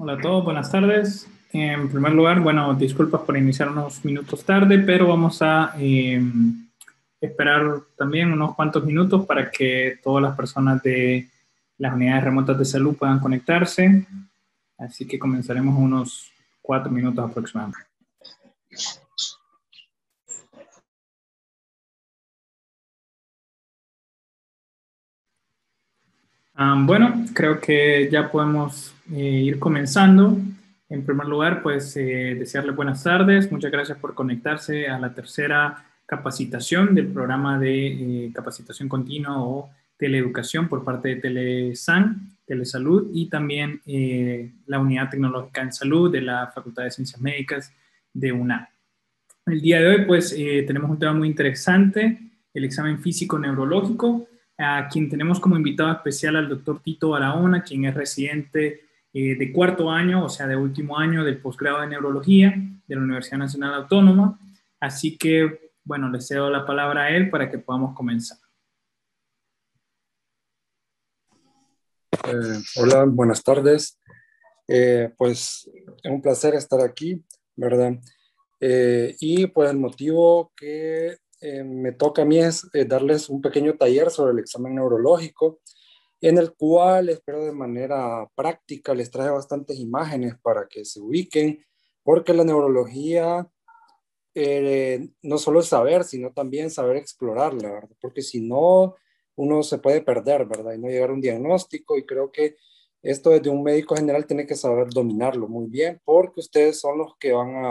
Hola a todos, buenas tardes. En primer lugar, bueno, disculpas por iniciar unos minutos tarde, pero vamos a esperar también unos cuantos minutos para que todas las personas de las unidades remotas de salud puedan conectarse. Así que comenzaremos en unos 4 minutos aproximadamente. Bueno, creo que ya podemos ir comenzando. En primer lugar, pues desearles buenas tardes. Muchas gracias por conectarse a la tercera capacitación del programa de capacitación continua o teleeducación por parte de Telesan, Telesalud, y también la Unidad Tecnológica en Salud de la Facultad de Ciencias Médicas de UNAM. El día de hoy, pues, tenemos un tema muy interesante, el examen físico neurológico, a quien tenemos como invitado especial al doctor Tito Barahona, quien es residente de cuarto año, o sea, de último año del posgrado de neurología de la Universidad Nacional Autónoma. Así que, bueno, le cedo la palabra a él para que podamos comenzar. Hola, buenas tardes. Pues es un placer estar aquí, ¿verdad? Y pues el motivo que me toca a mí es darles un pequeño taller sobre el examen neurológico, en el cual espero de manera práctica les traje bastantes imágenes para que se ubiquen, porque la neurología no solo es saber, sino también saber explorarla, ¿verdad? Porque si no, uno se puede perder, ¿verdad? Y no llegar a un diagnóstico, y creo que esto desde un médico general tiene que saber dominarlo muy bien, porque ustedes son los que van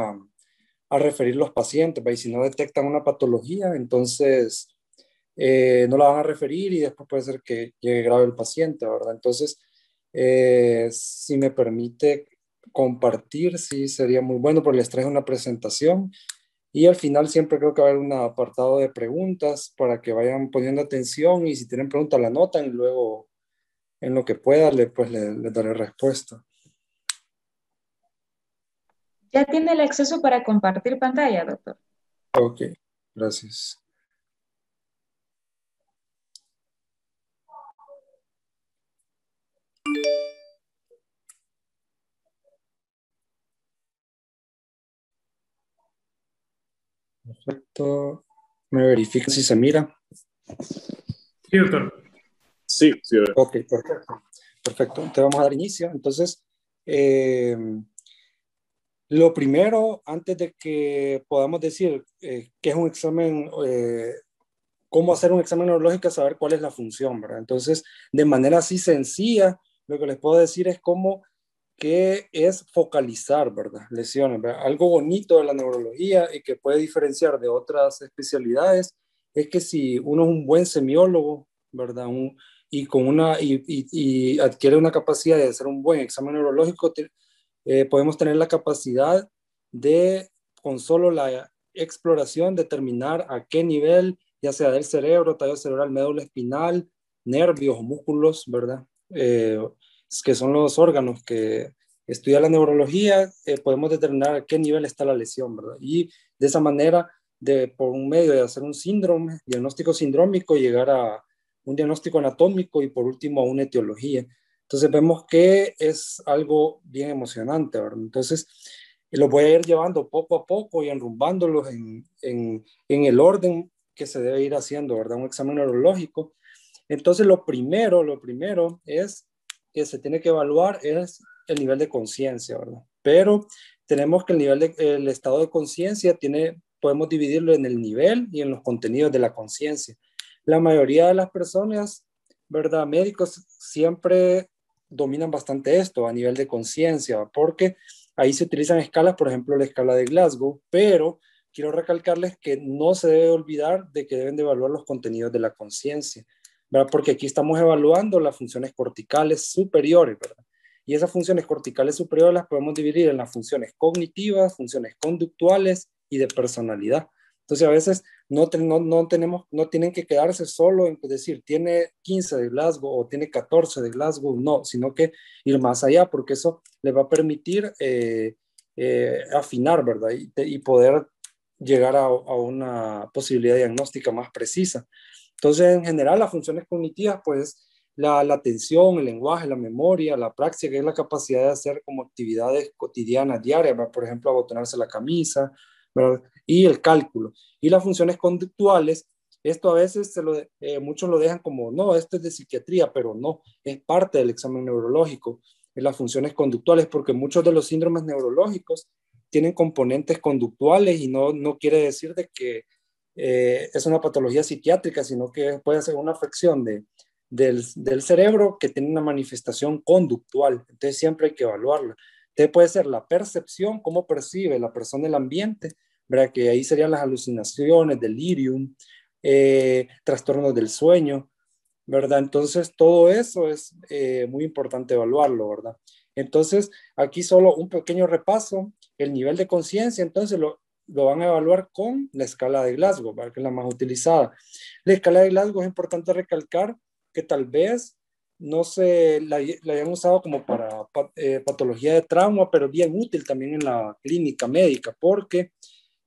a referir los pacientes, ¿verdad? Y si no detectan una patología, entonces no la van a referir y después puede ser que llegue grave el paciente, ¿verdad? Entonces, si me permite compartir, sí sería muy bueno, porque les traje una presentación y al final siempre creo que va a haber un apartado de preguntas para que vayan poniendo atención, y si tienen preguntas la anotan y luego en lo que pueda les daré respuesta. ¿Ya tiene el acceso para compartir pantalla, doctor? Ok, gracias. Perfecto. ¿Me verifican si se mira? Sí, doctor. Sí. Ok, perfecto. Perfecto. Entonces vamos a dar inicio. Entonces, lo primero, antes de que podamos decir qué es un examen, cómo hacer un examen neurológico, es saber cuál es la función, ¿verdad? Entonces, de manera así sencilla, lo que les puedo decir es cómo que es focalizar, ¿verdad? Lesiones, ¿verdad? Algo bonito de la neurología y que puede diferenciar de otras especialidades es que si uno es un buen semiólogo, ¿verdad? Y adquiere una capacidad de hacer un buen examen neurológico, podemos tener la capacidad de, con solo la exploración, determinar a qué nivel, ya sea del cerebro, tallo cerebral, médula espinal, nervios o músculos, ¿verdad? Que son los órganos que estudia la neurología, podemos determinar a qué nivel está la lesión, ¿verdad? Y de esa manera, por un medio de hacer un síndrome, diagnóstico sindrómico, llegar a un diagnóstico anatómico y por último a una etiología. Entonces vemos que es algo bien emocionante, ¿verdad? Entonces los voy a ir llevando poco a poco y enrumbándolos en el orden que se debe ir haciendo, ¿verdad? Un examen neurológico. Entonces lo primero es que se tiene que evaluar es el nivel de conciencia, ¿verdad? Pero tenemos que el estado de conciencia podemos dividirlo en el nivel y en los contenidos de la conciencia. La mayoría de las personas, ¿verdad? Médicos siempre dominan bastante esto a nivel de conciencia, porque ahí se utilizan escalas, por ejemplo, la escala de Glasgow, pero quiero recalcarles que no se debe olvidar de que deben de evaluar los contenidos de la conciencia, ¿verdad? Porque aquí estamos evaluando las funciones corticales superiores, ¿verdad? Y esas funciones corticales superiores las podemos dividir en las funciones cognitivas, funciones conductuales y de personalidad. Entonces a veces no tienen que quedarse solo en decir tiene 15 de Glasgow o tiene 14 de Glasgow, no, sino que ir más allá, porque eso les va a permitir afinar, ¿verdad? Y poder llegar a una posibilidad diagnóstica más precisa. Entonces, en general, las funciones cognitivas, pues, la atención, el lenguaje, la memoria, la praxis, que es la capacidad de hacer como actividades cotidianas, diarias, ¿verdad? Por ejemplo, abotonarse la camisa, ¿verdad? Y el cálculo. Y las funciones conductuales, esto a veces muchos lo dejan como, no, esto es de psiquiatría, pero no, es parte del examen neurológico, en las funciones conductuales, porque muchos de los síndromes neurológicos tienen componentes conductuales y no quiere decir de que es una patología psiquiátrica, sino que puede ser una afección del cerebro que tiene una manifestación conductual. Entonces siempre hay que evaluarla. Entonces puede ser la percepción, cómo percibe la persona el ambiente, ¿verdad? Que ahí serían las alucinaciones, delirium, trastornos del sueño, ¿verdad? Entonces todo eso es muy importante evaluarlo, ¿verdad? Entonces aquí solo un pequeño repaso, el nivel de conciencia, entonces lo van a evaluar con la escala de Glasgow, ¿verdad? Que es la más utilizada. La escala de Glasgow es importante recalcar que tal vez no se la hayan usado como para patología de trauma, pero bien útil también en la clínica médica, porque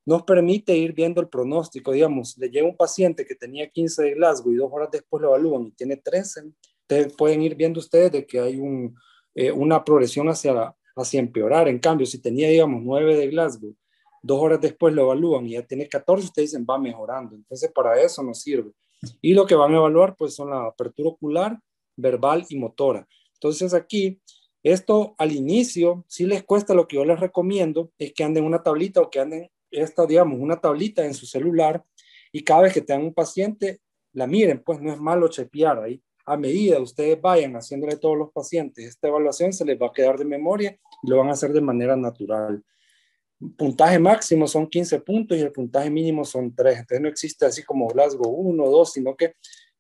nos permite ir viendo el pronóstico. Digamos, le llega un paciente que tenía 15 de Glasgow y 2 horas después lo evalúan y tiene 13, entonces pueden ir viendo ustedes de que hay una progresión hacia empeorar. En cambio, si tenía, digamos, 9 de Glasgow, 2 horas después lo evalúan y ya tiene 14, ustedes dicen va mejorando. Entonces, para eso nos sirve. Y lo que van a evaluar, pues, son la apertura ocular, verbal y motora. Entonces, aquí, esto al inicio, si les cuesta, lo que yo les recomiendo es que anden una tablita o que anden digamos, una tablita en su celular y cada vez que tengan un paciente, la miren, pues no es malo chepear ahí. A medida ustedes vayan haciéndole a todos los pacientes esta evaluación, se les va a quedar de memoria y lo van a hacer de manera natural. Puntaje máximo son 15 puntos y el puntaje mínimo son 3. Entonces no existe así como Glasgow 1 o 2, sino que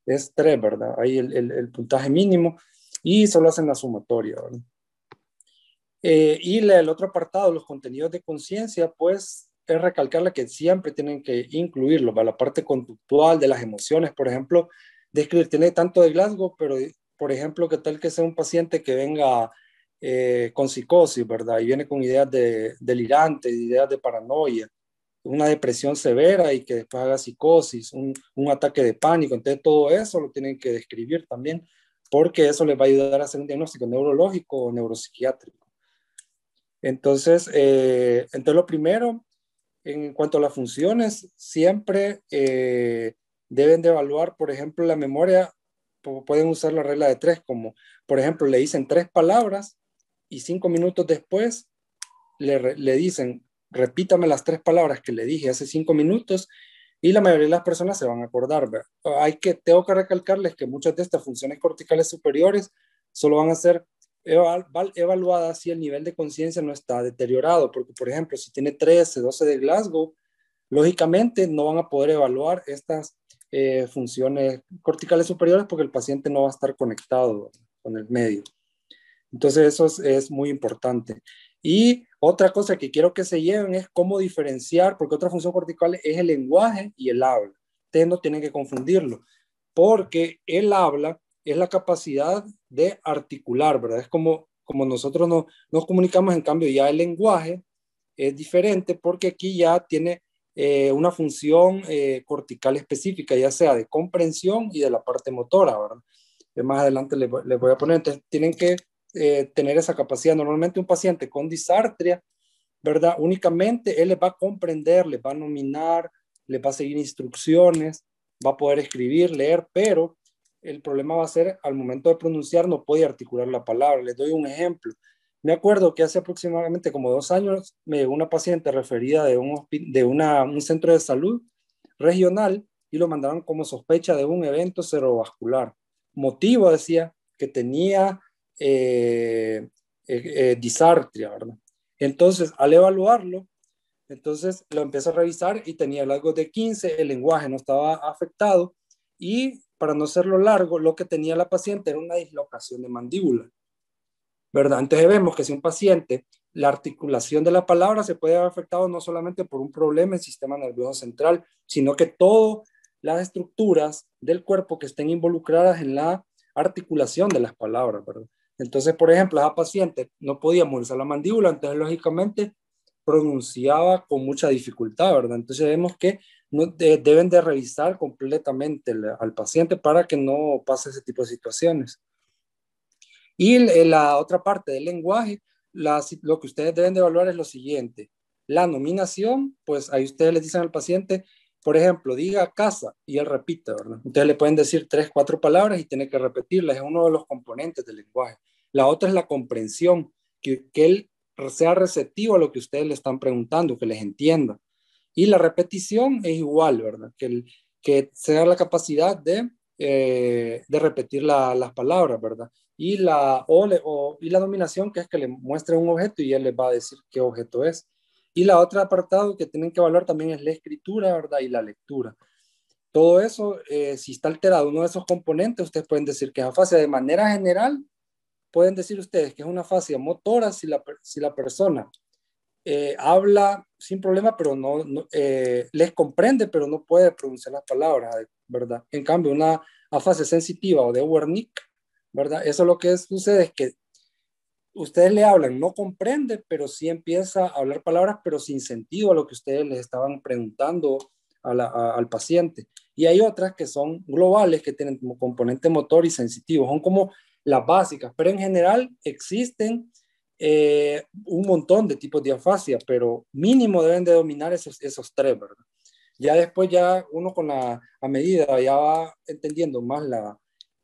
es 3, ¿verdad? Ahí el puntaje mínimo y solo hacen la sumatoria, ¿verdad? Y el otro apartado, los contenidos de conciencia, pues es recalcarle que siempre tienen que incluirlo, ¿va? La parte conductual de las emociones, por ejemplo, describir, tiene tanto de Glasgow, pero por ejemplo, que tal que sea un paciente que venga con psicosis, ¿verdad? Y viene con ideas delirantes, ideas de paranoia, una depresión severa y que después haga psicosis, un ataque de pánico. Entonces todo eso lo tienen que describir también, porque eso les va a ayudar a hacer un diagnóstico neurológico o neuropsiquiátrico. Entonces lo primero, en cuanto a las funciones, siempre deben de evaluar, por ejemplo, la memoria. Pueden usar la regla de 3, como, por ejemplo, le dicen 3 palabras y 5 minutos después le dicen, repítame las 3 palabras que le dije hace 5 minutos, y la mayoría de las personas se van a acordar, ¿verdad? Tengo que recalcarles que muchas de estas funciones corticales superiores solo van a ser evaluada si el nivel de conciencia no está deteriorado, porque por ejemplo, si tiene 13, 12 de Glasgow, lógicamente no van a poder evaluar estas funciones corticales superiores porque el paciente no va a estar conectado con el medio. Entonces eso es muy importante. Y otra cosa que quiero que se lleven es cómo diferenciar, porque otra función cortical es el lenguaje y el habla. Ustedes no tienen que confundirlo, porque el habla es la capacidad de articular, ¿verdad? Es como nosotros nos comunicamos. En cambio ya el lenguaje es diferente porque aquí ya tiene una función cortical específica, ya sea de comprensión y de la parte motora, ¿verdad? Más adelante les voy a poner. Entonces tienen que tener esa capacidad. Normalmente un paciente con disartria, ¿verdad? Únicamente él les va a comprender, les va a nominar, les va a seguir instrucciones, va a poder escribir, leer, pero el problema va a ser al momento de pronunciar no puede articular la palabra. Les doy un ejemplo. Me acuerdo que hace aproximadamente como 2 años me llegó una paciente referida de un centro de salud regional y lo mandaron como sospecha de un evento cerebrovascular. Motivo, decía, que tenía disartria, ¿verdad? Entonces, al evaluarlo, entonces lo empecé a revisar y tenía algo de 15, el lenguaje no estaba afectado y para no hacerlo largo, lo que tenía la paciente era una dislocación de mandíbula, ¿verdad? Entonces vemos que si un paciente, la articulación de la palabra se puede haber afectado no solamente por un problema en el sistema nervioso central, sino que todas las estructuras del cuerpo que estén involucradas en la articulación de las palabras, ¿verdad? Entonces, por ejemplo, esa paciente no podía movilizar la mandíbula, entonces lógicamente pronunciaba con mucha dificultad, ¿verdad? Entonces vemos que deben de revisar completamente al paciente para que no pase ese tipo de situaciones. Y la otra parte del lenguaje, lo que ustedes deben de evaluar es lo siguiente. La nominación, pues ahí ustedes les dicen al paciente, por ejemplo, diga casa y él repite, ¿verdad? Ustedes le pueden decir 3, 4 palabras y tiene que repetirlas. Es uno de los componentes del lenguaje. La otra es la comprensión, que él sea receptivo a lo que ustedes le están preguntando, que les entienda. Y la repetición es igual, ¿verdad? Que sea la capacidad de repetir las palabras, ¿verdad? Y y la dominación, que es que le muestre un objeto y él les va a decir qué objeto es. Y la otra apartado que tienen que evaluar también es la escritura, ¿verdad? Y la lectura. Todo eso, si está alterado uno de esos componentes, ustedes pueden decir que es afasia. De manera general, pueden decir ustedes que es una afasia motora si la persona habla sin problema, pero les comprende, pero no puede pronunciar las palabras, ¿verdad? En cambio, una afasia sensitiva o de Wernicke, ¿verdad? Eso lo que sucede es que ustedes le hablan, no comprende, pero sí empieza a hablar palabras, pero sin sentido a lo que ustedes les estaban preguntando al paciente. Y hay otras que son globales, que tienen como componente motor y sensitivo, son como las básicas, pero en general existen un montón de tipos de afasia, pero mínimo deben de dominar esos tres, ¿verdad? Ya después ya uno a medida ya va entendiendo más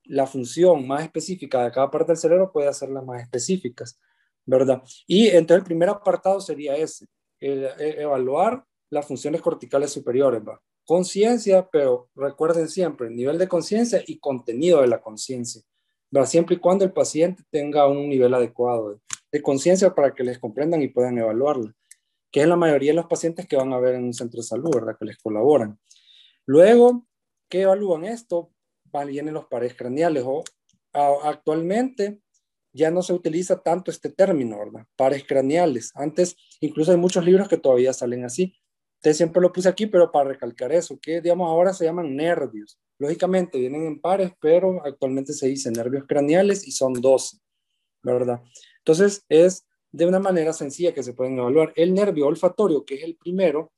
la función más específica de cada parte del cerebro, puede hacerlas más específicas, ¿verdad? Y entonces el primer apartado sería ese, evaluar las funciones corticales superiores, ¿va? Conciencia, pero recuerden siempre, nivel de conciencia y contenido de la conciencia, ¿va? Siempre y cuando el paciente tenga un nivel adecuado de conciencia para que les comprendan y puedan evaluarla, que es la mayoría de los pacientes que van a ver en un centro de salud, ¿verdad? Que les colaboran. Luego, ¿qué evalúan esto? Vienen los pares craneales actualmente ya no se utiliza tanto este término, ¿verdad? Pares craneales. Antes, incluso hay muchos libros que todavía salen así. Entonces siempre lo puse aquí, pero para recalcar eso, que digamos ahora se llaman nervios. Lógicamente vienen en pares, pero actualmente se dice nervios craneales y son 12, ¿verdad? Entonces es de una manera sencilla que se pueden evaluar. El nervio olfatorio, que es el primero,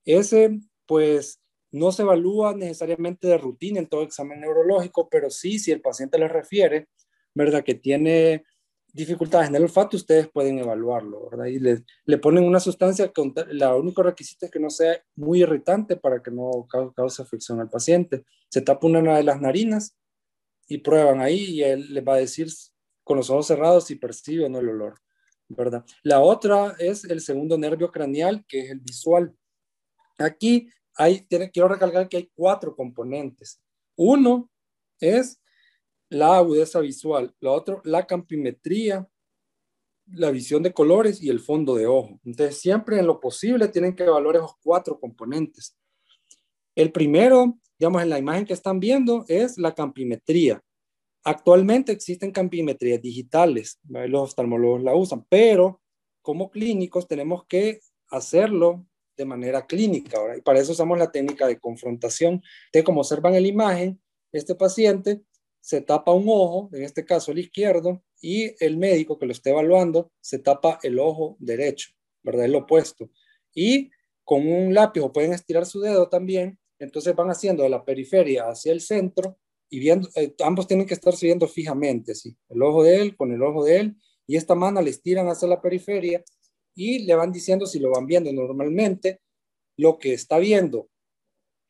ese pues no se evalúa necesariamente de rutina en todo examen neurológico, pero sí, si el paciente le refiere, ¿verdad? Que tiene dificultades en el olfato, ustedes pueden evaluarlo, ¿verdad? Y le ponen una sustancia que la único requisito es que no sea muy irritante para que no cause afección al paciente. Se tapa una de las narinas y prueban ahí y él les va a decir con los ojos cerrados si percibe o no el olor, ¿verdad? La otra es el segundo nervio craneal, que es el visual. Aquí quiero recalcar que hay 4 componentes. Uno es la agudeza visual, lo otro, la campimetría, la visión de colores y el fondo de ojo. Entonces, siempre en lo posible tienen que evaluar esos 4 componentes. El primero, digamos, en la imagen que están viendo es la campimetría. Actualmente existen campimetrías digitales, ¿vale? Los oftalmólogos la usan, pero como clínicos tenemos que hacerlo de manera clínica, ¿verdad? Y para eso usamos la técnica de confrontación. Entonces, como observan en la imagen, este paciente se tapa un ojo, en este caso el izquierdo, y el médico que lo esté evaluando se tapa el ojo derecho, ¿verdad? El opuesto. Y con un lápiz, o pueden estirar su dedo también, entonces van haciendo de la periferia hacia el centro, y viendo, ambos tienen que estar viendo fijamente, ¿sí? El ojo de él con el ojo de él, y esta mano le estiran hacia la periferia y le van diciendo si lo van viendo normalmente. Lo que está viendo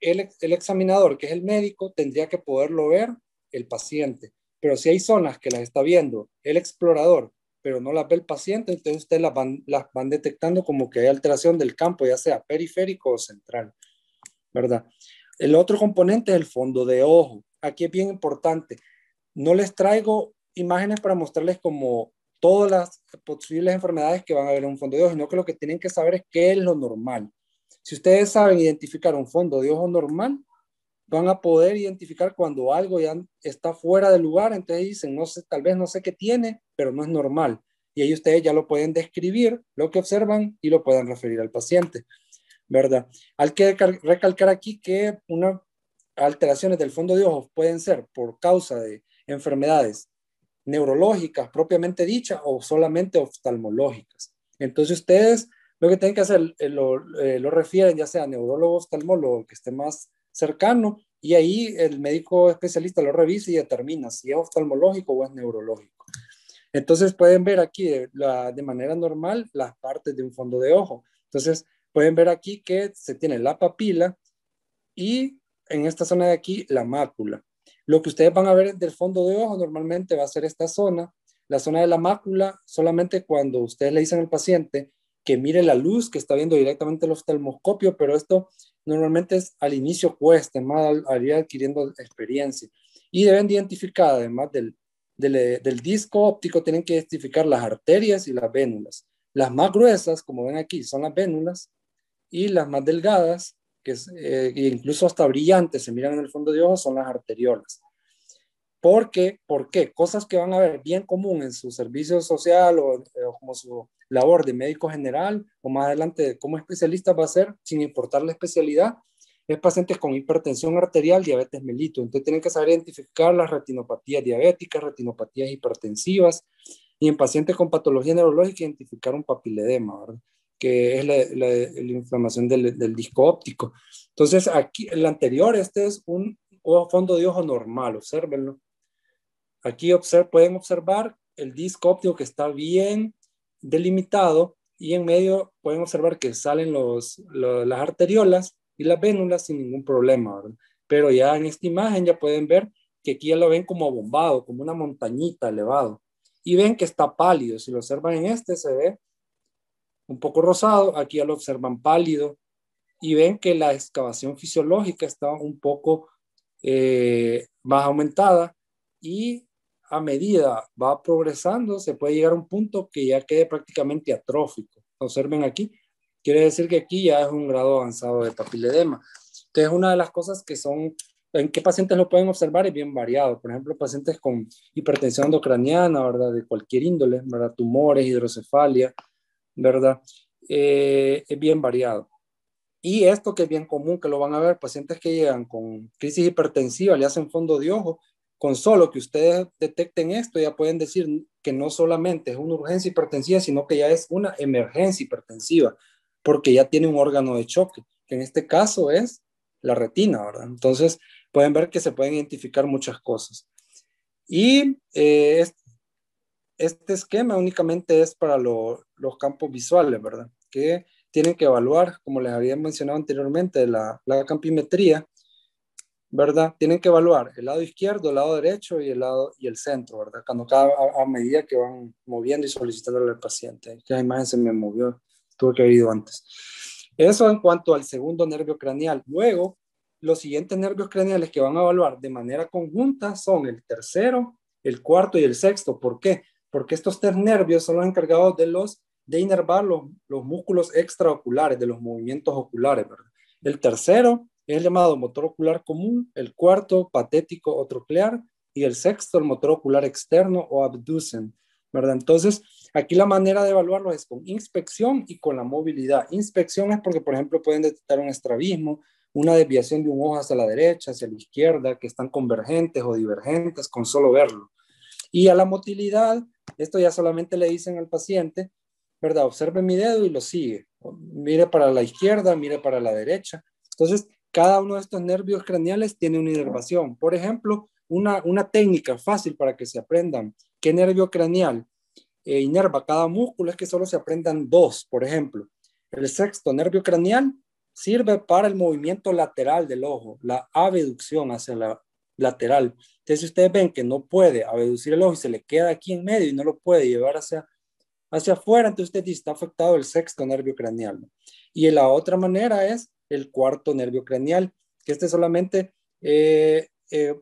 el examinador, que es el médico, tendría que poderlo ver el paciente. Pero si hay zonas que las está viendo el explorador, pero no las ve el paciente, entonces ustedes las van detectando como que hay alteración del campo, ya sea periférico o central, ¿verdad? El otro componente es el fondo de ojo. Aquí es bien importante. No les traigo imágenes para mostrarles como todas las posibles enfermedades que van a haber en un fondo de ojo, sino que lo que tienen que saber es qué es lo normal. Si ustedes saben identificar un fondo de ojo normal, van a poder identificar cuando algo ya está fuera de lugar, entonces dicen, no sé, tal vez no sé qué tiene, pero no es normal. Y ahí ustedes ya lo pueden describir, lo que observan, y lo pueden referir al paciente, ¿verdad? Hay que recalcar aquí que unas alteraciones del fondo de ojos pueden ser por causa de enfermedades neurológicas propiamente dichas o solamente oftalmológicas. Entonces ustedes, lo que tienen que hacer, lo refieren ya sea a neurólogo o oftalmólogo que esté más cercano, y ahí el médico especialista lo revisa y determina si es oftalmológico o es neurológico. Entonces pueden ver aquí de manera normal las partes de un fondo de ojo. Entonces pueden ver aquí que se tiene la papila y en esta zona de aquí la mácula. Lo que ustedes van a ver del fondo de ojo normalmente va a ser esta zona. La zona de la mácula solamente cuando ustedes le dicen al paciente que mire la luz que está viendo directamente el oftalmoscopio, pero esto normalmente es al inicio cuesta, más al ir adquiriendo experiencia. Y deben identificar, además del disco óptico, tienen que identificar las arterias y las vénulas. Las más gruesas, como ven aquí, son las vénulas, y las más delgadas, que es, incluso hasta brillantes, se miran en el fondo de ojo, son las arteriolas. ¿Por qué? Cosas que van a ver bien común en su servicio social o como su labor de médico general o más adelante como especialista va a ser, sin importar la especialidad, es pacientes con hipertensión arterial, diabetes mellitus. Entonces tienen que saber identificar las retinopatías diabéticas, retinopatías hipertensivas, y en pacientes con patología neurológica identificar un papiledema, ¿verdad? Que es la inflamación del disco óptico. Entonces aquí, el anterior, este es un fondo de ojo normal, obsérvenlo. Aquí pueden observar el disco óptico que está bien delimitado, y en medio pueden observar que salen las arteriolas y las vénulas sin ningún problema, ¿verdad? Pero ya en esta imagen ya pueden ver que aquí ya lo ven como abombado, como una montañita elevado. Y ven que está pálido. Si lo observan en este, se ve un poco rosado. Aquí ya lo observan pálido. Y ven que la excavación fisiológica está un poco más aumentada, y a medida va progresando se puede llegar a un punto que ya quede prácticamente atrófico. Observen aquí, quiere decir que aquí ya es un grado avanzado de papiledema. Entonces una de las cosas que son, en qué pacientes lo pueden observar es bien variado. Por ejemplo, pacientes con hipertensión endocraniana, ¿verdad? De cualquier índole, ¿verdad? Tumores, hidrocefalia, ¿verdad? Es bien variado. Y esto que es bien común, que lo van a ver, pacientes que llegan con crisis hipertensiva, le hacen fondo de ojo, con solo que ustedes detecten esto, ya pueden decir que no solamente es una urgencia hipertensiva, sino que ya es una emergencia hipertensiva, porque ya tiene un órgano de choque, que en este caso es la retina, ¿verdad? Entonces, pueden ver que se pueden identificar muchas cosas. Y este esquema únicamente es para los campos visuales, ¿verdad? Que tienen que evaluar, como les había mencionado anteriormente, la campimetría, ¿verdad? Tienen que evaluar el lado izquierdo, el lado derecho y el centro, ¿verdad? A medida que van moviendo y solicitándole al paciente. La imagen se me movió, tuve que haber ido antes. Eso en cuanto al segundo nervio craneal. Luego, los siguientes nervios craneales que van a evaluar de manera conjunta son el tercero, el cuarto y el sexto. ¿Por qué? Porque estos tres nervios son los encargados de inervar los músculos extraoculares, de los movimientos oculares, ¿verdad? El tercero es el llamado motor ocular común, el cuarto patético o troclear, y el sexto el motor ocular externo o abducen, ¿verdad? Entonces, aquí la manera de evaluarlo es con inspección y con la movilidad. Inspección es porque, por ejemplo, pueden detectar un estrabismo, una desviación de un ojo hacia la derecha, hacia la izquierda, que están convergentes o divergentes con solo verlo. Y a la motilidad, esto ya solamente le dicen al paciente, ¿verdad? Observe mi dedo y lo sigue. Mire para la izquierda, mire para la derecha. Entonces, cada uno de estos nervios craneales tiene una inervación. Por ejemplo, una técnica fácil para que se aprendan qué nervio craneal inerva cada músculo es que solo se aprendan dos. Por ejemplo, el sexto nervio craneal sirve para el movimiento lateral del ojo, la abducción hacia la lateral. Entonces, si ustedes ven que no puede abducir el ojo y se le queda aquí en medio y no lo puede llevar hacia afuera, entonces usted dice, está afectado el sexto nervio craneal, ¿no? Y la otra manera es el cuarto nervio craneal, que este solamente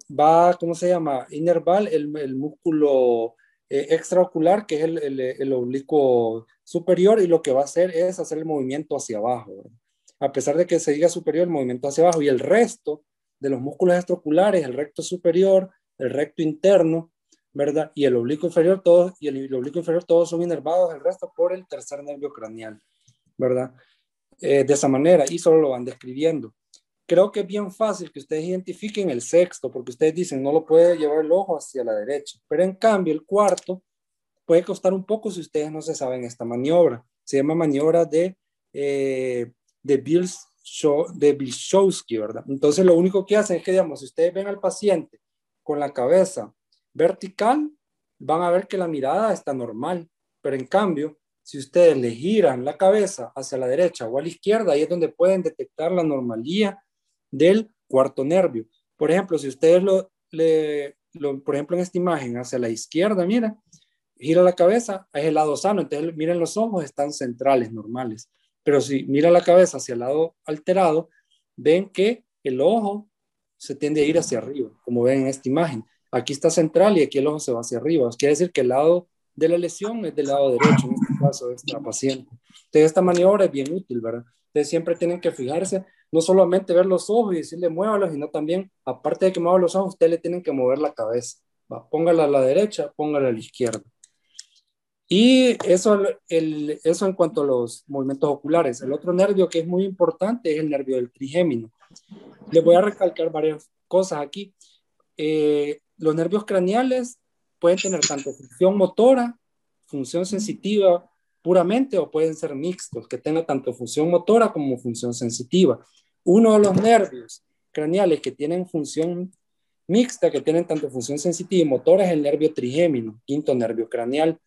va, ¿cómo se llama? Inervar el músculo extraocular, que es el oblicuo superior, y lo que va a hacer es hacer el movimiento hacia abajo, ¿verdad? A pesar de que se diga superior, el movimiento hacia abajo, y el resto de los músculos extraoculares, el recto superior, el recto interno, ¿verdad? Y el oblicuo inferior, todos son inervados, el resto por el tercer nervio craneal, ¿verdad? De esa manera, y solo lo van describiendo. Creo que es bien fácil que ustedes identifiquen el sexto, porque ustedes dicen no lo puede llevar el ojo hacia la derecha, pero en cambio el cuarto puede costar un poco si ustedes no se saben esta maniobra. Se llama maniobra de de Bilshowski, ¿verdad? Entonces lo único que hacen es que, digamos, si ustedes ven al paciente con la cabeza vertical, van a ver que la mirada está normal, pero en cambio, si ustedes le giran la cabeza hacia la derecha o a la izquierda, ahí es donde pueden detectar la anomalía del cuarto nervio. Por ejemplo, si ustedes por ejemplo, en esta imagen hacia la izquierda, mira, gira la cabeza, es el lado sano, entonces miren los ojos, están centrales, normales. Pero si mira la cabeza hacia el lado alterado, ven que el ojo se tiende a ir hacia arriba, como ven en esta imagen. Aquí está central y aquí el ojo se va hacia arriba. Quiere decir que el lado de la lesión es del lado derecho, en este caso de esta paciente. Entonces esta maniobra es bien útil, ¿verdad? Ustedes siempre tienen que fijarse, no solamente ver los ojos y decirle muévalos, sino también, aparte de que mueva los ojos, ustedes le tienen que mover la cabeza. ¿Va? Póngala a la derecha, póngala a la izquierda. Y eso en cuanto a los movimientos oculares. El otro nervio que es muy importante es el nervio del trigémino. Les voy a recalcar varias cosas aquí. Los nervios craneales pueden tener tanto función motora, función sensitiva puramente, o pueden ser mixtos, que tengan tanto función motora como función sensitiva. Uno de los nervios craneales que tienen función mixta, que tienen tanto función sensitiva y motora, es el nervio trigémino, quinto nervio craneal.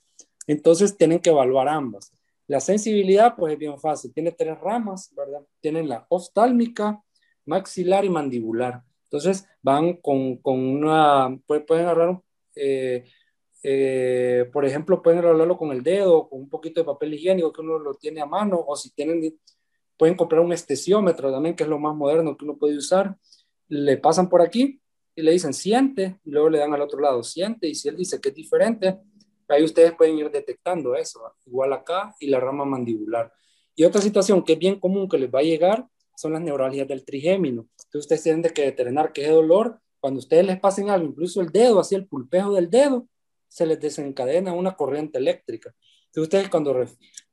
Entonces tienen que evaluar ambas. La sensibilidad, pues es bien fácil. Tiene 3 ramas, ¿verdad? Tienen la oftálmica, maxilar y mandibular. Entonces van con una, pueden agarrar, por ejemplo, pueden hablarlo con el dedo, con un poquito de papel higiénico que uno lo tiene a mano, o si tienen, pueden comprar un estesiómetro también, que es lo más moderno que uno puede usar. Le pasan por aquí y le dicen siente, y luego le dan al otro lado siente, y si él dice que es diferente, ahí ustedes pueden ir detectando eso, igual acá y la rama mandibular. Y otra situación que es bien común que les va a llegar son las neuralgias del trigémino. Entonces ustedes tienen que determinar qué es dolor. Cuando ustedes les pasen algo, incluso el dedo, así el pulpejo del dedo, se les desencadena una corriente eléctrica. Entonces ustedes cuando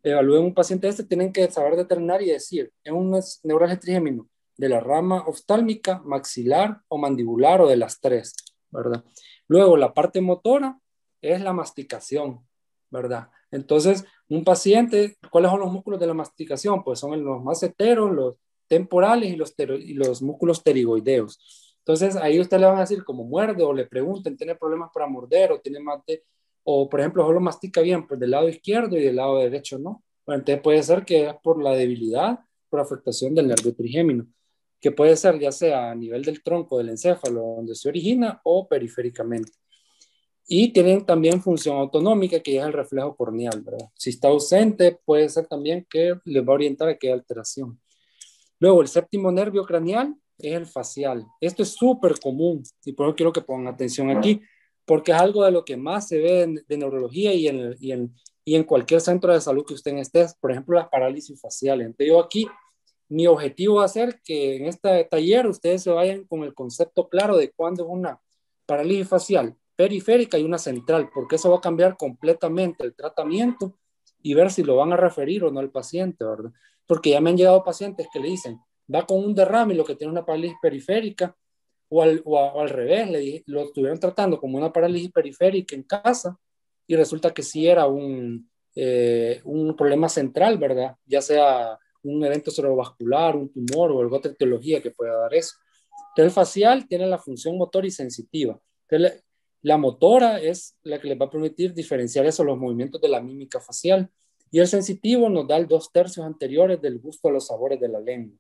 evalúen un paciente tienen que saber determinar y decir, ¿es una neuralgia del trigémino de la rama oftálmica, maxilar o mandibular, o de las 3, ¿verdad? Luego la parte motora es la masticación, ¿verdad? Entonces, un paciente, ¿cuáles son los músculos de la masticación? Pues son los maceteros, los temporales y los músculos pterigoideos. Entonces, ahí usted le van a decir como muerde, o le pregunten, ¿tiene problemas para morder o tiene mate? O, por ejemplo, solo mastica bien pues, del lado izquierdo y del lado derecho, ¿no? Bueno, entonces puede ser que es por la debilidad, por afectación del nervio trigémino, que puede ser ya sea a nivel del tronco del encéfalo, donde se origina, o periféricamente. Y tienen también función autonómica, que es el reflejo corneal, ¿verdad? Si está ausente, puede ser también que les va a orientar a que haya alteración. Luego, el séptimo nervio craneal es el facial. Esto es súper común, y por eso quiero que pongan atención aquí, porque es algo de lo que más se ve de neurología y en cualquier centro de salud que usted esté, por ejemplo, las parálisis faciales. Entonces, yo aquí, mi objetivo va a ser que en este taller ustedes se vayan con el concepto claro de cuándo es una parálisis facial periférica y una central, porque eso va a cambiar completamente el tratamiento y ver si lo van a referir o no al paciente, ¿verdad? Porque ya me han llegado pacientes que le dicen, va con un derrame y lo que tiene una parálisis periférica, o al revés, lo estuvieron tratando como una parálisis periférica en casa y resulta que sí era un problema central, ¿verdad? Ya sea un evento cerebrovascular, un tumor o alguna otra etiología que pueda dar eso. Entonces, el facial tiene la función motora y sensitiva. Entonces, la motora es la que les va a permitir diferenciar eso, los movimientos de la mímica facial. Y el sensitivo nos da el 2/3 anteriores del gusto a los sabores de la lengua,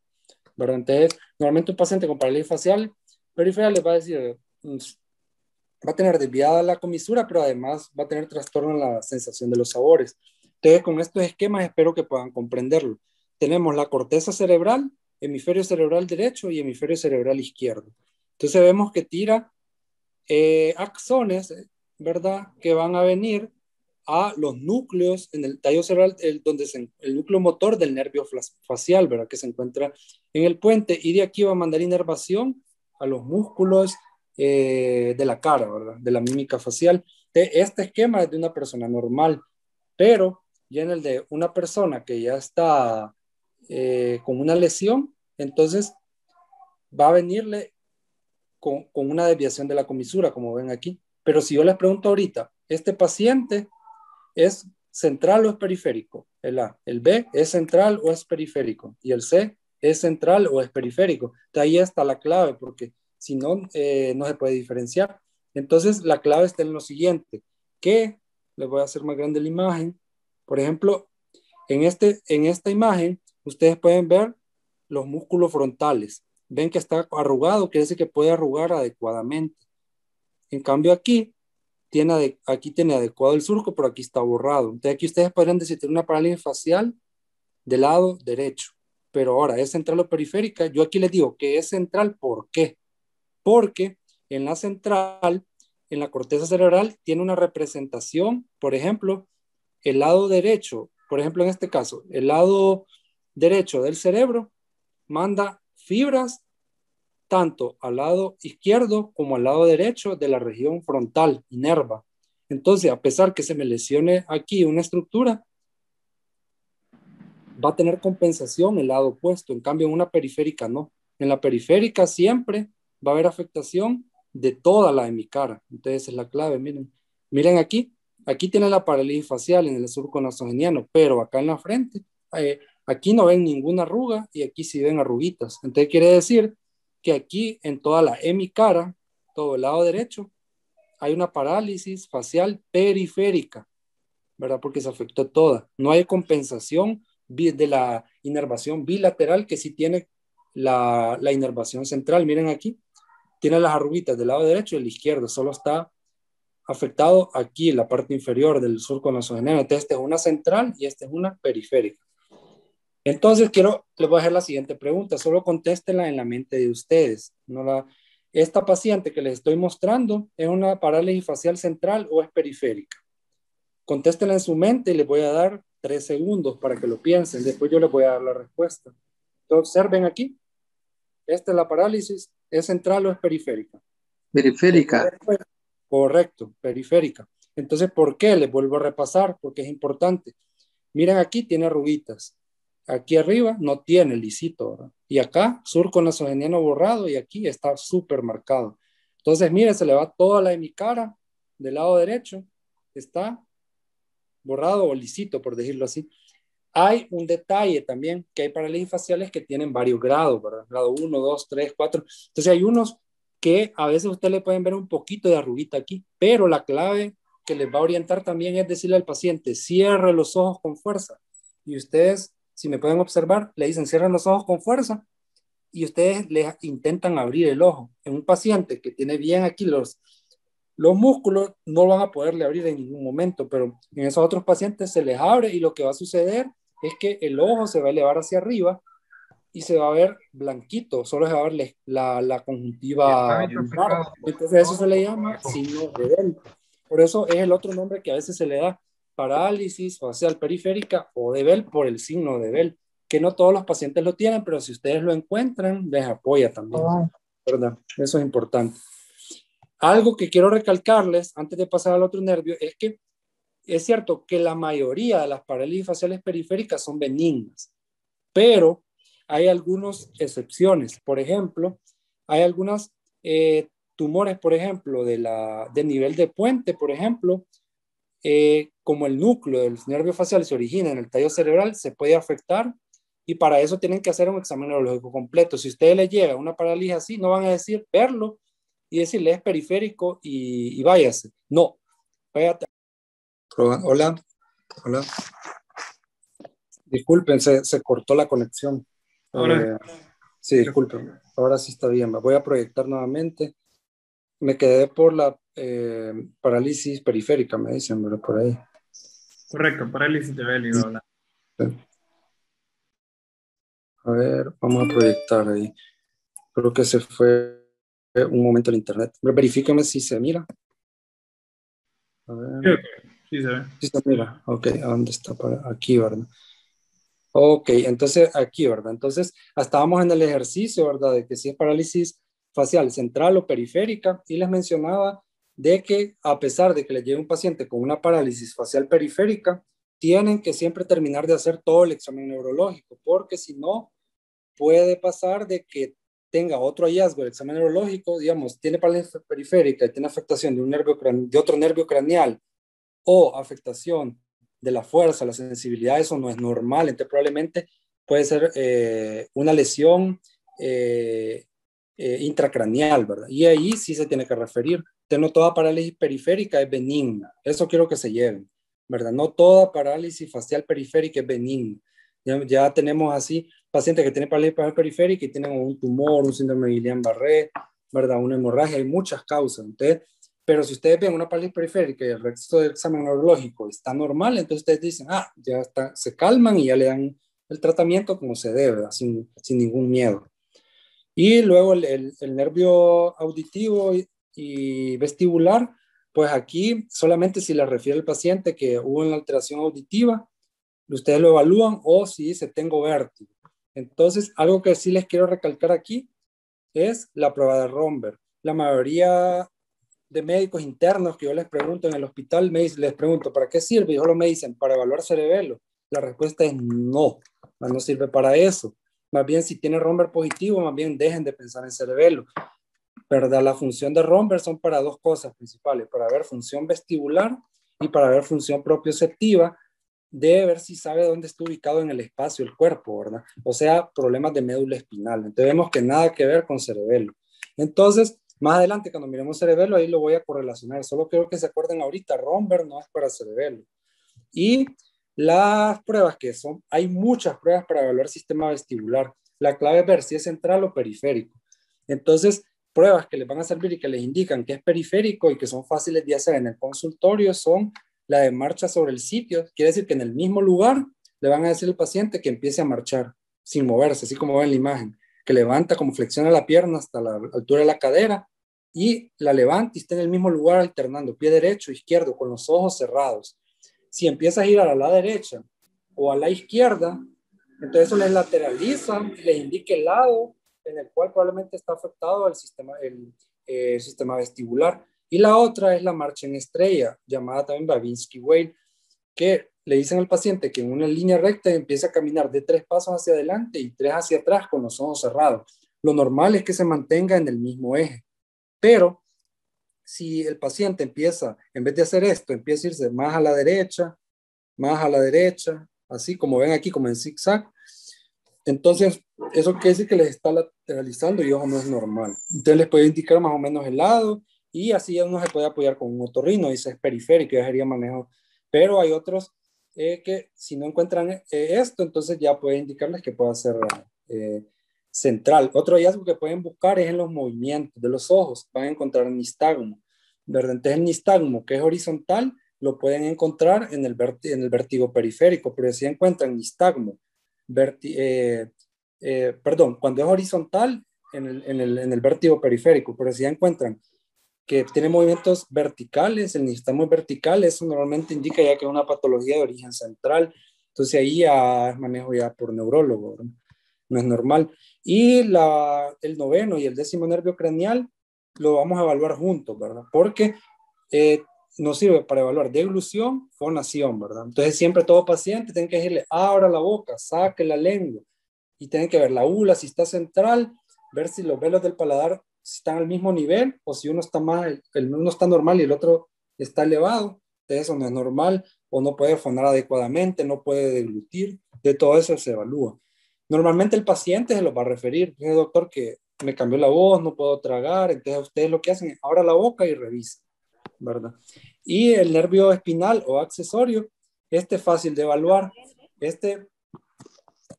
¿verdad? Entonces, normalmente un paciente con parálisis facial periférica les va a decir, va a tener desviada la comisura, pero además va a tener trastorno en la sensación de los sabores. Entonces, con estos esquemas espero que puedan comprenderlo. Tenemos la corteza cerebral, hemisferio cerebral derecho y hemisferio cerebral izquierdo. Entonces vemos que tira axones, ¿verdad? Que van a venir a los núcleos en el tallo cerebral, donde el núcleo motor del nervio facial, ¿verdad? Que se encuentra en el puente, y de aquí va a mandar inervación a los músculos de la cara, ¿verdad? De la mímica facial. Este esquema es de una persona normal, pero ya en el de una persona que ya está con una lesión, entonces va a venirle con una desviación de la comisura, como ven aquí. Pero si yo les pregunto ahorita, este paciente es central o es periférico? El A. El B, ¿es central o es periférico? Y el C, ¿es central o es periférico? De ahí está la clave, porque si no, no se puede diferenciar. Entonces, la clave está en lo siguiente, que les voy a hacer más grande la imagen. Por ejemplo, en esta imagen, ustedes pueden ver los músculos frontales. Ven que está arrugado, quiere decir que puede arrugar adecuadamente. En cambio, aquí tiene adecuado el surco, pero aquí está borrado. Entonces, aquí ustedes podrían decir tiene una parálisis facial del lado derecho. Pero ahora, ¿es central o periférica? Yo aquí les digo que es central. ¿Por qué? Porque en la central, en la corteza cerebral, tiene una representación, por ejemplo, el lado derecho, por ejemplo, en este caso, el lado derecho del cerebro manda fibras tanto al lado izquierdo como al lado derecho de la región frontal, inerva. Entonces, a pesar que se me lesione aquí una estructura, va a tener compensación el lado opuesto. En cambio, en una periférica no. En la periférica siempre va a haber afectación de toda la hemicara. Entonces, esa es la clave. Miren aquí. Aquí tiene la parálisis facial en el surco nasogeniano, pero acá en la frente, aquí no ven ninguna arruga y aquí sí ven arruguitas. Entonces, quiere decir que aquí en toda la hemicara, todo el lado derecho, hay una parálisis facial periférica, ¿verdad? Porque se afectó toda. No hay compensación de la inervación bilateral que sí tiene la inervación central. Miren aquí, tiene las arruguitas del lado derecho y el izquierdo, solo está afectado aquí, la parte inferior del surco nasogeniano. Entonces, esta es una central y esta es una periférica. Entonces, les voy a hacer la siguiente pregunta, solo contéstenla en la mente de ustedes. Esta paciente que les estoy mostrando, ¿es una parálisis facial central o es periférica? Contéstenla en su mente y les voy a dar 3 segundos para que lo piensen. Después yo les voy a dar la respuesta. Entonces, observen aquí. Esta es la parálisis. ¿Es central o es periférica? Periférica. Correcto, periférica. Entonces, ¿por qué? Les vuelvo a repasar porque es importante. Miren aquí, tiene arruguitas. Aquí arriba no tiene lisito, ¿verdad? Y acá, surco nasogeniano borrado y aquí está súper marcado. Entonces, miren, se le va toda la hemicara del lado derecho. Está borrado o lisito, por decirlo así. Hay un detalle también, que hay parálisis faciales que tienen varios grados, ¿verdad? Grado 1, 2, 3, 4. Entonces hay unos que a veces ustedes le pueden ver un poquito de arruguita aquí, pero la clave que les va a orientar también es decirle al paciente, cierre los ojos con fuerza. Y ustedes, si me pueden observar, le dicen, cierren los ojos con fuerza y ustedes le intentan abrir el ojo. En un paciente que tiene bien aquí los músculos, no van a poderle abrir en ningún momento, pero en esos otros pacientes se les abre y lo que va a suceder es que el ojo se va a elevar hacia arriba y se va a ver blanquito, solo se va a ver la conjuntiva vulvar. Entonces eso se le llama signo de Bell. Por eso es el otro nombre que a veces se le da, parálisis facial periférica o de Bell por el signo de Bell, que no todos los pacientes lo tienen, pero si ustedes lo encuentran, les apoya también, ¿verdad? Eso es importante. Algo que quiero recalcarles antes de pasar al otro nervio es que es cierto que la mayoría de las parálisis faciales periféricas son benignas, pero hay algunas excepciones. Por ejemplo, hay algunos tumores, por ejemplo, de nivel de puente, por ejemplo, como el núcleo del nervio facial se origina en el tallo cerebral, se puede afectar y para eso tienen que hacer un examen neurológico completo. Si a ustedes les llega una parálisis así, no van a decir verlo y decirle es periférico y váyase. No, váyate. Hola, hola. Disculpen, se cortó la conexión. Sí, disculpen. Ahora sí está bien. Me voy a proyectar nuevamente. Me quedé por la parálisis periférica, me dicen, pero por ahí. Correcto, parálisis de Bell. Sí. A ver, vamos a proyectar ahí. Creo que se fue un momento el internet. Verifíqueme si se mira. A ver. Sí, se ve. Sí se mira. Ok, ¿a dónde está? Aquí, ¿verdad? Ok, entonces aquí, ¿verdad? Entonces, estábamos en el ejercicio, ¿verdad? De que si es parálisis facial central o periférica, y les mencionaba de que a pesar de que les llegue un paciente con una parálisis facial periférica, tienen que siempre terminar de hacer todo el examen neurológico, porque si no, puede pasar de que tenga otro hallazgo del examen neurológico, digamos, tiene parálisis periférica y tiene afectación de otro nervio craneal o afectación de la fuerza, la sensibilidad, eso no es normal. Entonces probablemente puede ser una lesión intracraneal, ¿verdad? Y ahí sí se tiene que referir. Entonces no toda parálisis periférica es benigna. Eso quiero que se lleven, ¿verdad? No toda parálisis facial periférica es benigna. Ya tenemos así pacientes que tienen parálisis facial periférica y tienen un tumor, un síndrome de Guillain-Barré, ¿verdad? Una hemorragia, hay muchas causas. Entonces, pero si ustedes ven una parálisis periférica y el resto del examen neurológico está normal, entonces ustedes dicen, ya está, se calman y ya le dan el tratamiento como se debe, ¿verdad? Sin ningún miedo. Y luego el nervio auditivo y vestibular, pues aquí solamente si le refiere al paciente que hubo una alteración auditiva, ustedes lo evalúan o si dice tengo vértigo. Entonces, algo que sí les quiero recalcar aquí es la prueba de Romberg. La mayoría de médicos internos que yo les pregunto en el hospital, les pregunto, ¿para qué sirve? Y solo me dicen, para evaluar cerebelo. La respuesta es no, no sirve para eso. Más bien, si tiene Romberg positivo, más bien dejen de pensar en cerebelo. ¿Verdad? La función de Romberg son para dos cosas principales, para ver función vestibular y para ver función propioceptiva, de ver si sabe dónde está ubicado en el espacio el cuerpo, ¿verdad? O sea, problemas de médula espinal. Entonces vemos que nada que ver con cerebelo. Entonces, más adelante, cuando miremos cerebelo, ahí lo voy a correlacionar. Solo quiero que se acuerden ahorita, Romberg no es para cerebelo. Y las pruebas que son, hay muchas pruebas para evaluar sistema vestibular. La clave es ver si es central o periférico. Entonces, pruebas que les van a servir y que les indican que es periférico y que son fáciles de hacer en el consultorio son la de marcha sobre el sitio. Quiere decir que en el mismo lugar le van a decir al paciente que empiece a marchar sin moverse, así como ven en la imagen, que levanta como flexiona la pierna hasta la altura de la cadera y la levanta y está en el mismo lugar alternando pie derecho, izquierdo, con los ojos cerrados. Si empieza a girar a la derecha o a la izquierda, entonces eso les lateraliza y les indica el lado en el cual probablemente está afectado el sistema vestibular. Y la otra es la marcha en estrella, llamada también Babinski-Weil, que le dicen al paciente que en una línea recta empieza a caminar de 3 pasos hacia adelante y 3 hacia atrás con los ojos cerrados. Lo normal es que se mantenga en el mismo eje, pero si el paciente empieza, en vez de hacer esto, empieza a irse más a la derecha, así como ven aquí, como en zigzag, entonces eso quiere decir que les está lateralizando y ojo, no es normal. Entonces les puede indicar más o menos el lado y así uno se puede apoyar con un otorrino, dice es periférico, ya sería manejo. Pero hay otros que si no encuentran esto, entonces ya puede indicarles que puede ser central. Otro hallazgo que pueden buscar es en los movimientos de los ojos. Van a encontrar nistagmo, ¿verdad? Entonces el nistagmo, que es horizontal, lo pueden encontrar en el vértigo periférico, pero si encuentran nistagmo, cuando es horizontal, en el vértigo periférico, pero si ya encuentran que tiene movimientos verticales, el nistagmo vertical, eso normalmente indica ya que es una patología de origen central, entonces ahí ya es manejo ya por neurólogo, ¿verdad? No es normal. Y el noveno y el décimo nervio craneal lo vamos a evaluar juntos, ¿verdad? Porque nos sirve para evaluar deglución, fonación, ¿verdad? Entonces siempre todo paciente tiene que decirle, abra la boca, saque la lengua, y tienen que ver la ula si está central, ver si los velos del paladar están al mismo nivel o si uno está más, uno está normal y el otro está elevado. Entonces eso no es normal o no puede fonar adecuadamente, no puede deglutir, de todo eso se evalúa. Normalmente el paciente se lo va a referir, dice doctor que me cambió la voz, no puedo tragar, entonces ustedes lo que hacen es abra la boca y revisa, ¿verdad? Y el nervio espinal o accesorio, este es fácil de evaluar.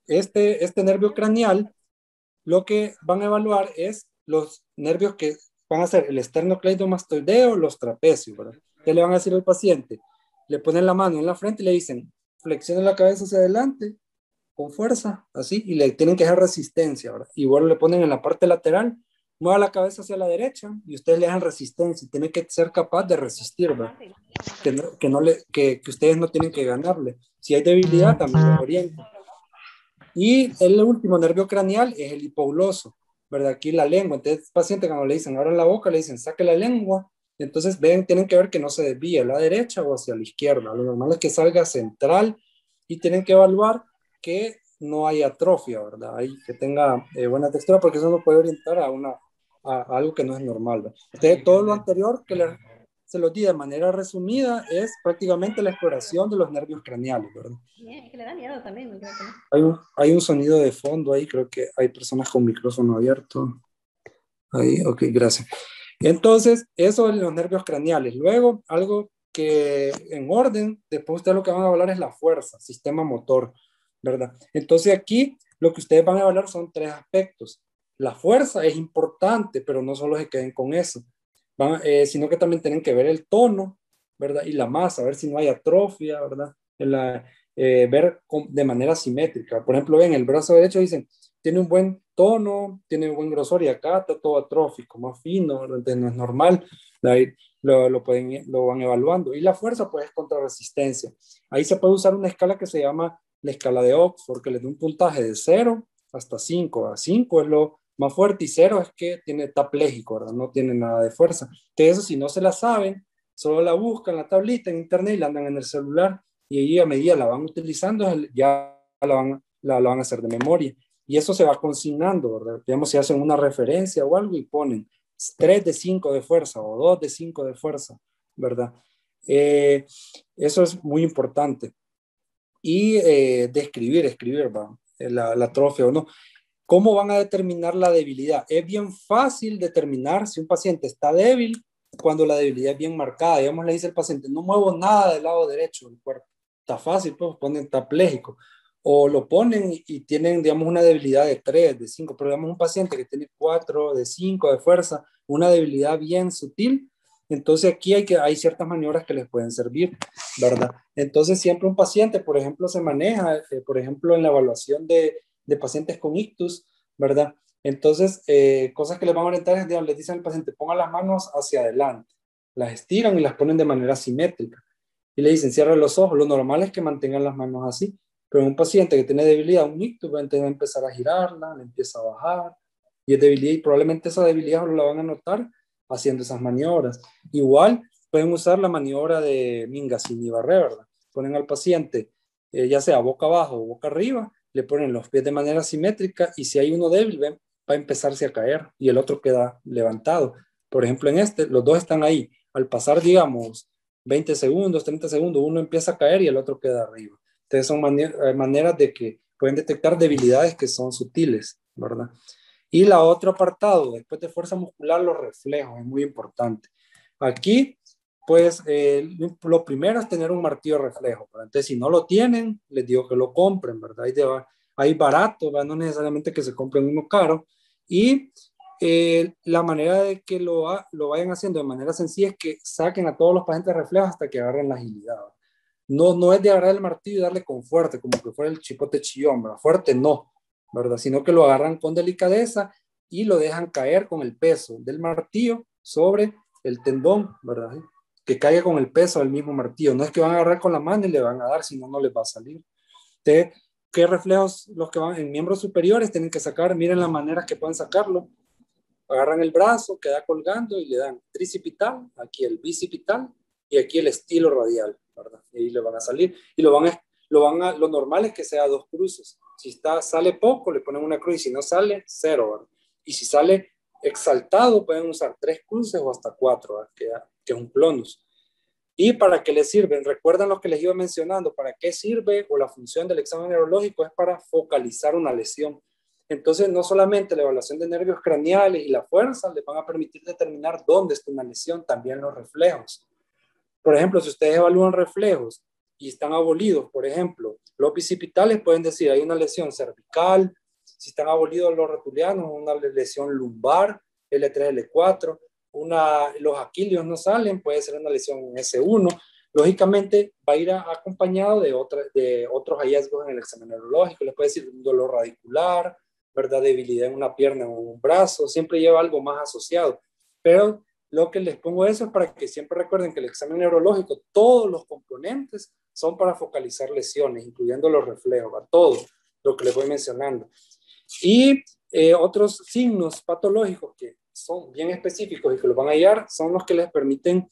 Este nervio craneal, lo que van a evaluar es los nervios que van a ser el esternocleidomastoideo, los trapecios, ¿verdad? ¿Qué le van a decir al paciente? Le ponen la mano en la frente y le dicen, flexione la cabeza hacia adelante, con fuerza, así, y le tienen que dejar resistencia, ¿verdad? Igual le ponen en la parte lateral, mueva la cabeza hacia la derecha y ustedes le dejan resistencia y tiene que ser capaz de resistir, ¿verdad? Que ustedes no tienen que ganarle. Si hay debilidad, también lo orientan. Y el último nervio craneal es el hipogloso, ¿verdad? Aquí la lengua. Entonces, el paciente cuando le dicen, abra la boca, le dicen, saque la lengua. Entonces, tienen que ver que no se desvíe a la derecha o hacia la izquierda. Lo normal es que salga central y tienen que evaluar que no haya atrofia, ¿verdad? Ahí que tenga buena textura, porque eso nos puede orientar a algo que no es normal, ¿verdad? Entonces, todo lo anterior se los di de manera resumida, es prácticamente la exploración de los nervios craneales, ¿verdad? Es que le da miedo también, ¿no? Creo que no. Hay un sonido de fondo ahí, creo que hay personas con micrófono abierto. Ahí, ok, gracias. Entonces, eso es los nervios craneales. Luego, algo que en orden, después ustedes lo que van a hablar es la fuerza, sistema motor, ¿verdad? Entonces aquí lo que ustedes van a hablar son 3 aspectos. La fuerza es importante, pero no solo se queden con eso, sino que también tienen que ver el tono, ¿verdad? Y la masa, a ver si no hay atrofia, ¿verdad? Ver de manera simétrica. Por ejemplo, ven, el brazo derecho dicen, tiene un buen tono, tiene un buen grosor y acá está todo atrófico, más fino, entonces no es normal, lo van evaluando. Y la fuerza pues es contra resistencia. Ahí se puede usar una escala que se llama la escala de Oxford, que le da un puntaje de 0 hasta 5. A 5 es lo más fuerte y 0 es que está pléjico, ¿verdad? No tiene nada de fuerza. Que eso si no se la saben, solo la buscan en la tablita en internet y la andan en el celular y ahí a medida la van utilizando, ya la van a hacer de memoria. Y eso se va consignando, ¿verdad? Digamos, si hacen una referencia o algo y ponen 3 de 5 de fuerza o 2 de 5 de fuerza, ¿verdad? Eso es muy importante. Y escribir, ¿va? La atrofia o no. ¿Cómo van a determinar la debilidad? Es bien fácil determinar si un paciente está débil cuando la debilidad es bien marcada. Digamos, le dice el paciente, no muevo nada del lado derecho del cuerpo. Está fácil, pues ponen tapléjico. O lo ponen y tienen, digamos, una debilidad de 3, de 5, pero digamos un paciente que tiene 4, de 5 de fuerza, una debilidad bien sutil, entonces aquí hay ciertas maniobras que les pueden servir, ¿verdad? Entonces siempre un paciente, por ejemplo, se maneja, por ejemplo, en la evaluación de pacientes con ictus, ¿verdad? Entonces, cosas que les van a orientar es, digamos, les dicen al paciente, pongan las manos hacia adelante, las estiran y las ponen de manera simétrica. Y le dicen, cierren los ojos. Lo normal es que mantengan las manos así. Pero en un paciente que tiene debilidad, un ictus, va a empezar a girarla, le empieza a bajar, y es debilidad, y probablemente esa debilidad la van a notar haciendo esas maniobras. Igual pueden usar la maniobra de Mingasini-Barré, ¿verdad? Ponen al paciente, ya sea boca abajo o boca arriba, le ponen los pies de manera simétrica, y si hay uno débil, va a empezarse a caer, y el otro queda levantado. Por ejemplo, en los dos están ahí. Al pasar, digamos, 20 segundos, 30 segundos, uno empieza a caer y el otro queda arriba. Entonces son maneras de que pueden detectar debilidades que son sutiles, ¿verdad? Y la otro apartado, después de fuerza muscular, los reflejos, es muy importante. Aquí, pues, lo primero es tener un martillo reflejo, ¿verdad? Entonces, si no lo tienen, les digo que lo compren, ¿verdad? Hay barato, ¿verdad? No necesariamente que se compren uno caro. Y la manera de que lo vayan haciendo de manera sencilla es que saquen a todos los pacientes reflejos hasta que agarren la agilidad, ¿verdad? No es de agarrar el martillo y darle con fuerte, como que fuera el chipote chillón, ¿verdad? Fuerte no, ¿verdad? Sino que lo agarran con delicadeza y lo dejan caer con el peso del martillo sobre el tendón, ¿verdad? Que caiga con el peso del mismo martillo. No es que van a agarrar con la mano y le van a dar, si no, no les va a salir. Entonces, ¿qué reflejos los que van en miembros superiores tienen que sacar? Miren las maneras que pueden sacarlo. Agarran el brazo, queda colgando y le dan tricipital, aquí el bicipital y aquí el estilo radial, ¿verdad? Y ahí le van a salir. Y lo normal es que sea 2 cruces. Si sale poco, le ponen una cruz, y si no sale, 0, ¿verdad? Y si sale exaltado, pueden usar 3 cruces o hasta 4, ¿verdad? Que es un clonus. ¿Y para qué les sirven? ¿Recuerdan lo que les iba mencionando? ¿Para qué sirve? O la función del examen neurológico es para focalizar una lesión. Entonces, no solamente la evaluación de nervios craneales y la fuerza les van a permitir determinar dónde está una lesión, también los reflejos. Por ejemplo, si ustedes evalúan reflejos y están abolidos, por ejemplo, los bicipitales pueden decir, hay una lesión cervical, si están abolidos los rotulianos, una lesión lumbar, L3, L4, los aquilios no salen, puede ser una lesión S1. Lógicamente va a ir acompañado de otros hallazgos en el examen neurológico, les puede decir un dolor radicular, ¿verdad? Debilidad en una pierna o un brazo, siempre lleva algo más asociado. Pero lo que les pongo eso es para que siempre recuerden que el examen neurológico, todos los componentes son para focalizar lesiones, incluyendo los reflejos, ¿va? Todo lo que les voy mencionando. Y otros signos patológicos que son bien específicos y que los van a hallar son los que les permiten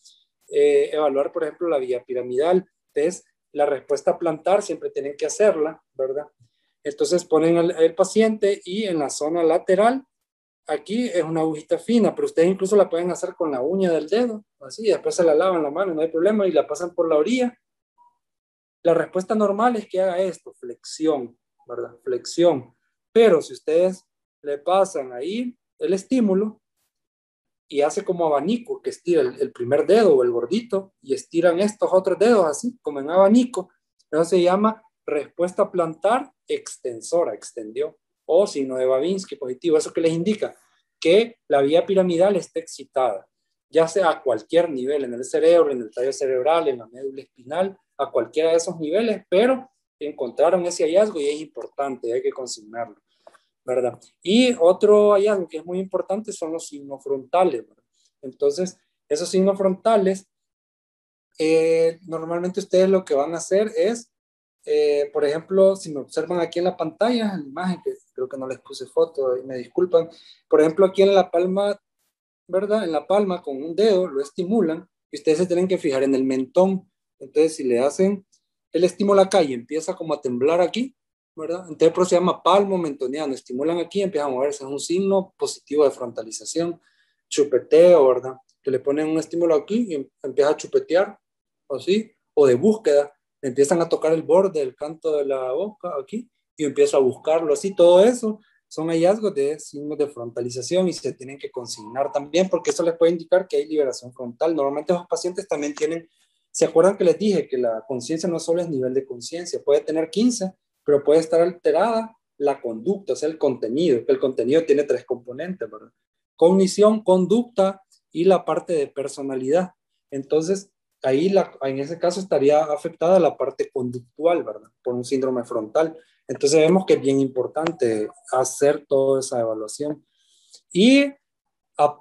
evaluar, por ejemplo, la vía piramidal. Entonces, la respuesta plantar siempre tienen que hacerla, ¿verdad? Entonces ponen al paciente y en la zona lateral aquí es una agujita fina, pero ustedes incluso la pueden hacer con la uña del dedo, así, después se la lavan la mano, no hay problema, y la pasan por la orilla. La respuesta normal es que haga esto, flexión, ¿verdad? Flexión. Pero si ustedes le pasan ahí el estímulo y hace como abanico, que estira el primer dedo o el gordito y estiran estos otros dedos así, como en abanico, eso se llama respuesta plantar extensora, extendió, o signo de Babinski positivo. Eso que les indica que la vía piramidal está excitada, ya sea a cualquier nivel, en el cerebro, en el tallo cerebral, en la médula espinal, a cualquiera de esos niveles, pero encontraron ese hallazgo y es importante, hay que consignarlo, ¿verdad? Y otro hallazgo que es muy importante son los signos frontales, ¿verdad? Entonces, esos signos frontales, normalmente ustedes lo que van a hacer es, por ejemplo, si me observan aquí en la pantalla, en la imagen, que creo que no les puse foto, y me disculpan, por ejemplo, aquí en la palma, ¿verdad? En la palma con un dedo lo estimulan y ustedes se tienen que fijar en el mentón. Entonces, si le hacen el estímulo acá y empieza como a temblar aquí, ¿verdad? Entonces, pero se llama palmo mentoniano. Estimulan aquí y empieza a moverse. Es un signo positivo de frontalización. Chupeteo, ¿verdad? Que le ponen un estímulo aquí y empieza a chupetear, así, o de búsqueda. Empiezan a tocar el borde del canto de la boca aquí y empieza a buscarlo así. Todo eso son hallazgos de signos de frontalización y se tienen que consignar también porque eso les puede indicar que hay liberación frontal. Normalmente los pacientes también tienen, ¿se acuerdan que les dije que la conciencia no solo es nivel de conciencia? Puede tener 15, pero puede estar alterada la conducta, o sea, el contenido, que el contenido tiene 3 componentes, ¿verdad? Cognición, conducta y la parte de personalidad. Entonces, ahí en ese caso estaría afectada la parte conductual, ¿verdad? Por un síndrome frontal. Entonces vemos que es bien importante hacer toda esa evaluación. Y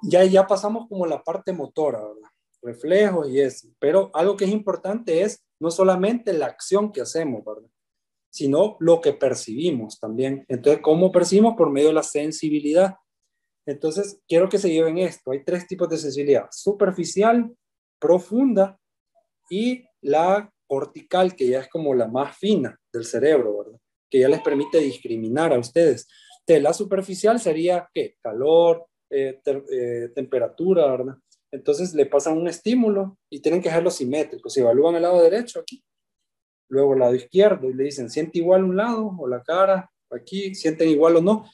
ya pasamos como la parte motora, ¿verdad? Reflejos y eso. Pero algo que es importante es no solamente la acción que hacemos, ¿verdad? Sino lo que percibimos también. Entonces, ¿cómo percibimos? Por medio de la sensibilidad. Entonces, quiero que se lleven esto. Hay 3 tipos de sensibilidad: superficial, profunda y la cortical, que ya es como la más fina del cerebro, ¿verdad? Que ya les permite discriminar a ustedes. De la superficial sería, ¿qué? Calor, temperatura, ¿verdad? Entonces le pasan un estímulo y tienen que dejarlo simétrico. Si evalúan el lado derecho aquí, luego el lado izquierdo y le dicen, ¿siente igual un lado o la cara? Aquí, ¿sienten igual o no?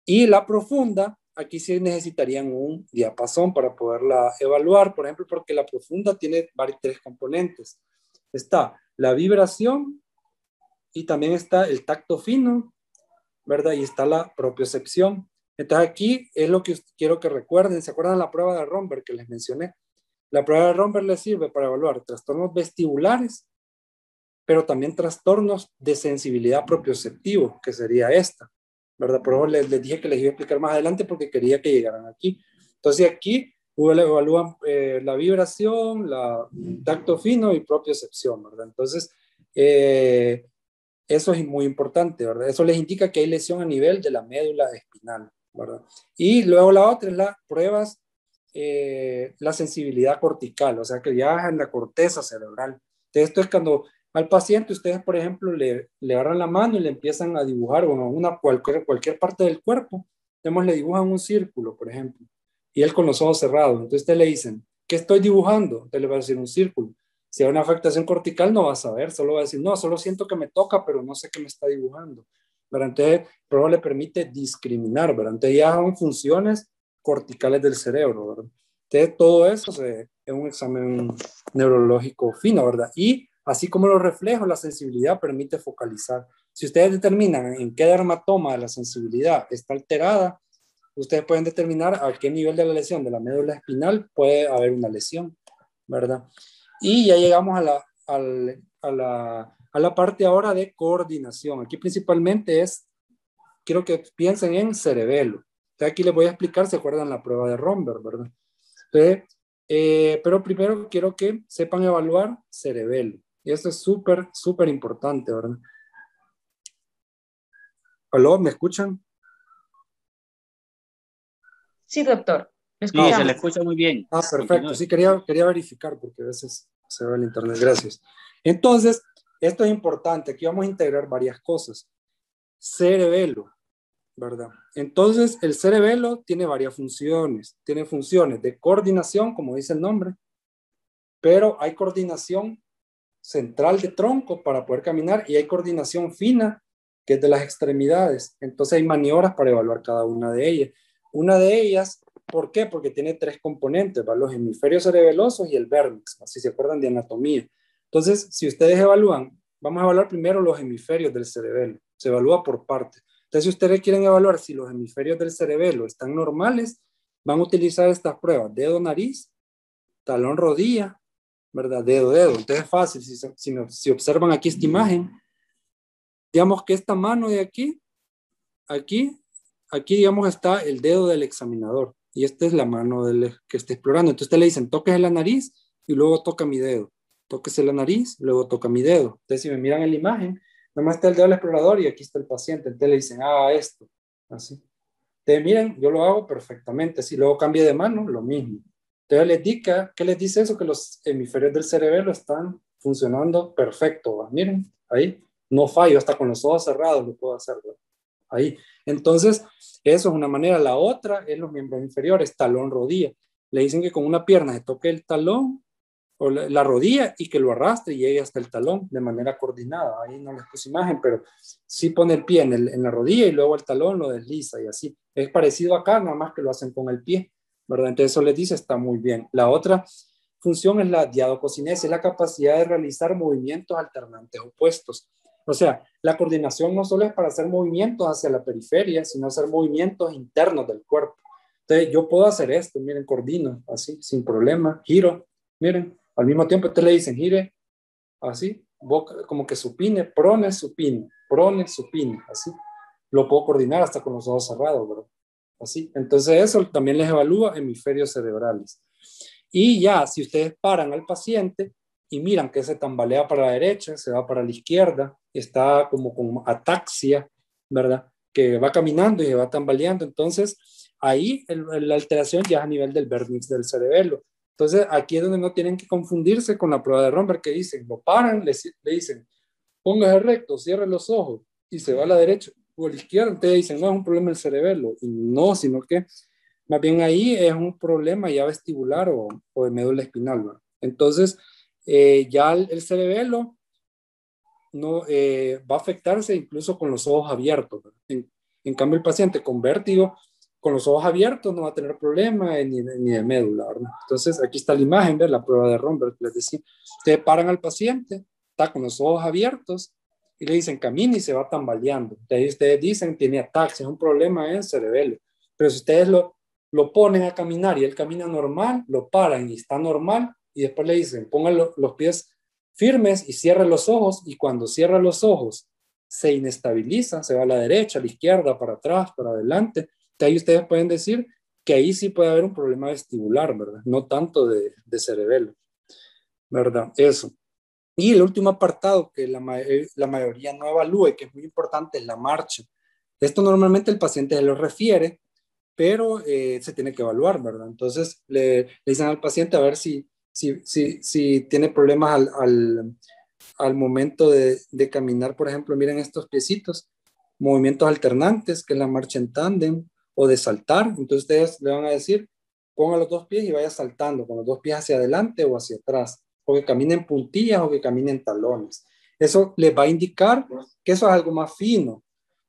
Y la profunda, aquí sí necesitarían un diapasón para poderla evaluar, por ejemplo, porque la profunda tiene 3 componentes. Está la vibración y también está el tacto fino, ¿verdad? Y está la propiocepción. Entonces aquí es lo que quiero que recuerden. ¿Se acuerdan la prueba de Romberg que les mencioné? La prueba de Romberg les sirve para evaluar trastornos vestibulares, pero también trastornos de sensibilidad propioceptivo, que sería esta, ¿verdad? Por eso les dije que les iba a explicar más adelante porque quería que llegaran aquí. Entonces aquí evalúan la vibración, la tacto fino y propiocepción, ¿verdad? Entonces, eso es muy importante, ¿verdad? Eso les indica que hay lesión a nivel de la médula espinal, ¿verdad? Y luego la otra es las pruebas, la sensibilidad cortical, o sea que ya en la corteza cerebral. Entonces, esto es cuando al paciente ustedes, por ejemplo, le agarran la mano y le empiezan a dibujar, bueno, cualquier parte del cuerpo, le dibujan un círculo, por ejemplo, y él con los ojos cerrados. Entonces, ustedes le dicen, ¿qué estoy dibujando? Entonces le va a decir un círculo. Si hay una afectación cortical, no va a saber, solo va a decir, no, solo siento que me toca, pero no sé qué me está dibujando. ¿Verdad? Entonces, pero le permite discriminar, ¿verdad? Entonces ya son funciones corticales del cerebro, ¿verdad? Entonces, todo eso es un examen neurológico fino, ¿verdad? Y así como los reflejos, la sensibilidad permite focalizar. Si ustedes determinan en qué dermatoma de la sensibilidad está alterada, ustedes pueden determinar a qué nivel de la lesión de la médula espinal puede haber una lesión, ¿verdad? Y ya llegamos a la parte ahora de coordinación. Aquí principalmente quiero que piensen en cerebelo. Entonces aquí les voy a explicar, ¿se acuerdan la prueba de Romberg, verdad? Entonces, pero primero quiero que sepan evaluar cerebelo. Y esto es súper, súper importante, ¿verdad? ¿Aló? ¿Me escuchan? Sí, doctor, lo Sí, se le escuchamos. escucha muy bien. Perfecto. Continúe. Sí, quería verificar porque a veces se va el internet. Gracias. Entonces, esto es importante. Aquí vamos a integrar varias cosas. Cerebelo. ¿verdad? Entonces, el cerebelo tiene varias funciones. Tiene funciones de coordinación, como dice el nombre, pero hay coordinación central de tronco para poder caminar y hay coordinación fina, que es de las extremidades. Entonces, hay maniobras para evaluar cada una de ellas. Una de ellas, ¿por qué? Porque tiene tres componentes, ¿va? Los hemisferios cerebelosos y el vértex, si se acuerdan de anatomía. Entonces, si ustedes evalúan, vamos a evaluar primero los hemisferios del cerebelo. Se evalúa por partes. Entonces, si ustedes quieren evaluar si los hemisferios del cerebelo están normales, van a utilizar estas pruebas: dedo, nariz, talón, rodilla, ¿verdad? Dedo, dedo. Entonces es fácil. Si observan aquí esta imagen, digamos que esta mano de aquí, aquí digamos está el dedo del examinador y esta es la mano del que está explorando. Entonces usted le dicen, toques la nariz y luego toca mi dedo. Tóquese la nariz, luego toca mi dedo. Entonces si me miran en la imagen, nomás está el dedo del explorador y aquí está el paciente. Entonces le dicen, esto, así. Entonces miren, yo lo hago perfectamente. Si luego cambie de mano, lo mismo. Entonces les indica, ¿qué les dice eso? Que los hemisferios del cerebelo están funcionando perfecto. ¿Va? Miren, ahí no fallo, hasta con los ojos cerrados lo puedo hacer. ¿va? Ahí. Entonces, eso es una manera. La otra es los miembros inferiores, talón, rodilla. Le dicen que con una pierna se toque el talón o la rodilla y que lo arrastre y llegue hasta el talón de manera coordinada. Ahí no les puse imagen, pero sí pone el pie en la rodilla y luego el talón lo desliza y así. Es parecido acá, nada más que lo hacen con el pie, ¿verdad? Entonces eso les dice, está muy bien. La otra función es la diadococinesia, es la capacidad de realizar movimientos alternantes opuestos. O sea, la coordinación no solo es para hacer movimientos hacia la periferia, sino hacer movimientos internos del cuerpo. Entonces yo puedo hacer esto, miren, coordino así, sin problema, giro, miren, al mismo tiempo ustedes le dicen, gire, así, boca, como que supine, prone, supine, así. Lo puedo coordinar hasta con los ojos cerrados, ¿verdad? Así. Entonces eso también les evalúa hemisferios cerebrales. Y ya, si ustedes paran al paciente y miran que se tambalea para la derecha, se va para la izquierda, está como con ataxia, ¿verdad? Que va caminando y se va tambaleando. Entonces, ahí la alteración ya es a nivel del vértex del cerebelo. Entonces, aquí es donde no tienen que confundirse con la prueba de Romberg, que dicen, lo paran, le dicen, póngase recto, cierre los ojos y se va a la derecha o a la izquierda. Entonces dicen, no, es un problema del cerebelo. Y no, sino que más bien ahí es un problema ya vestibular o de médula espinal, ¿verdad? Entonces, ya el cerebelo no, va a afectarse incluso con los ojos abiertos. En cambio, el paciente con vértigo, con los ojos abiertos, no va a tener problema ni de médula, ¿verdad? Entonces, aquí está la imagen, ¿verdad? La prueba de Romberg, les decía. Ustedes paran al paciente, está con los ojos abiertos y le dicen, camina y se va tambaleando. De ahí ustedes dicen, tiene ataxia, es un problema en el cerebelo. Pero si ustedes lo ponen a caminar y él camina normal, lo paran y está normal y después le dicen, pongan los pies firmes y cierra los ojos y cuando cierra los ojos se inestabiliza, se va a la derecha, a la izquierda, para atrás, para adelante. De ahí ustedes pueden decir que ahí sí puede haber un problema vestibular, ¿verdad? No tanto de cerebelo, ¿verdad? Eso. Y el último apartado que la mayoría no evalúa y que es muy importante es la marcha. Esto normalmente el paciente se lo refiere, pero se tiene que evaluar, ¿verdad? Entonces le dicen al paciente a ver si tiene problemas al momento de caminar, por ejemplo, miren estos piecitos, movimientos alternantes, que es la marcha en tándem, o de saltar. Entonces ustedes le van a decir, ponga los dos pies y vaya saltando con los dos pies hacia adelante o hacia atrás, o que camine en puntillas o que camine en talones. Eso les va a indicar que eso es algo más fino,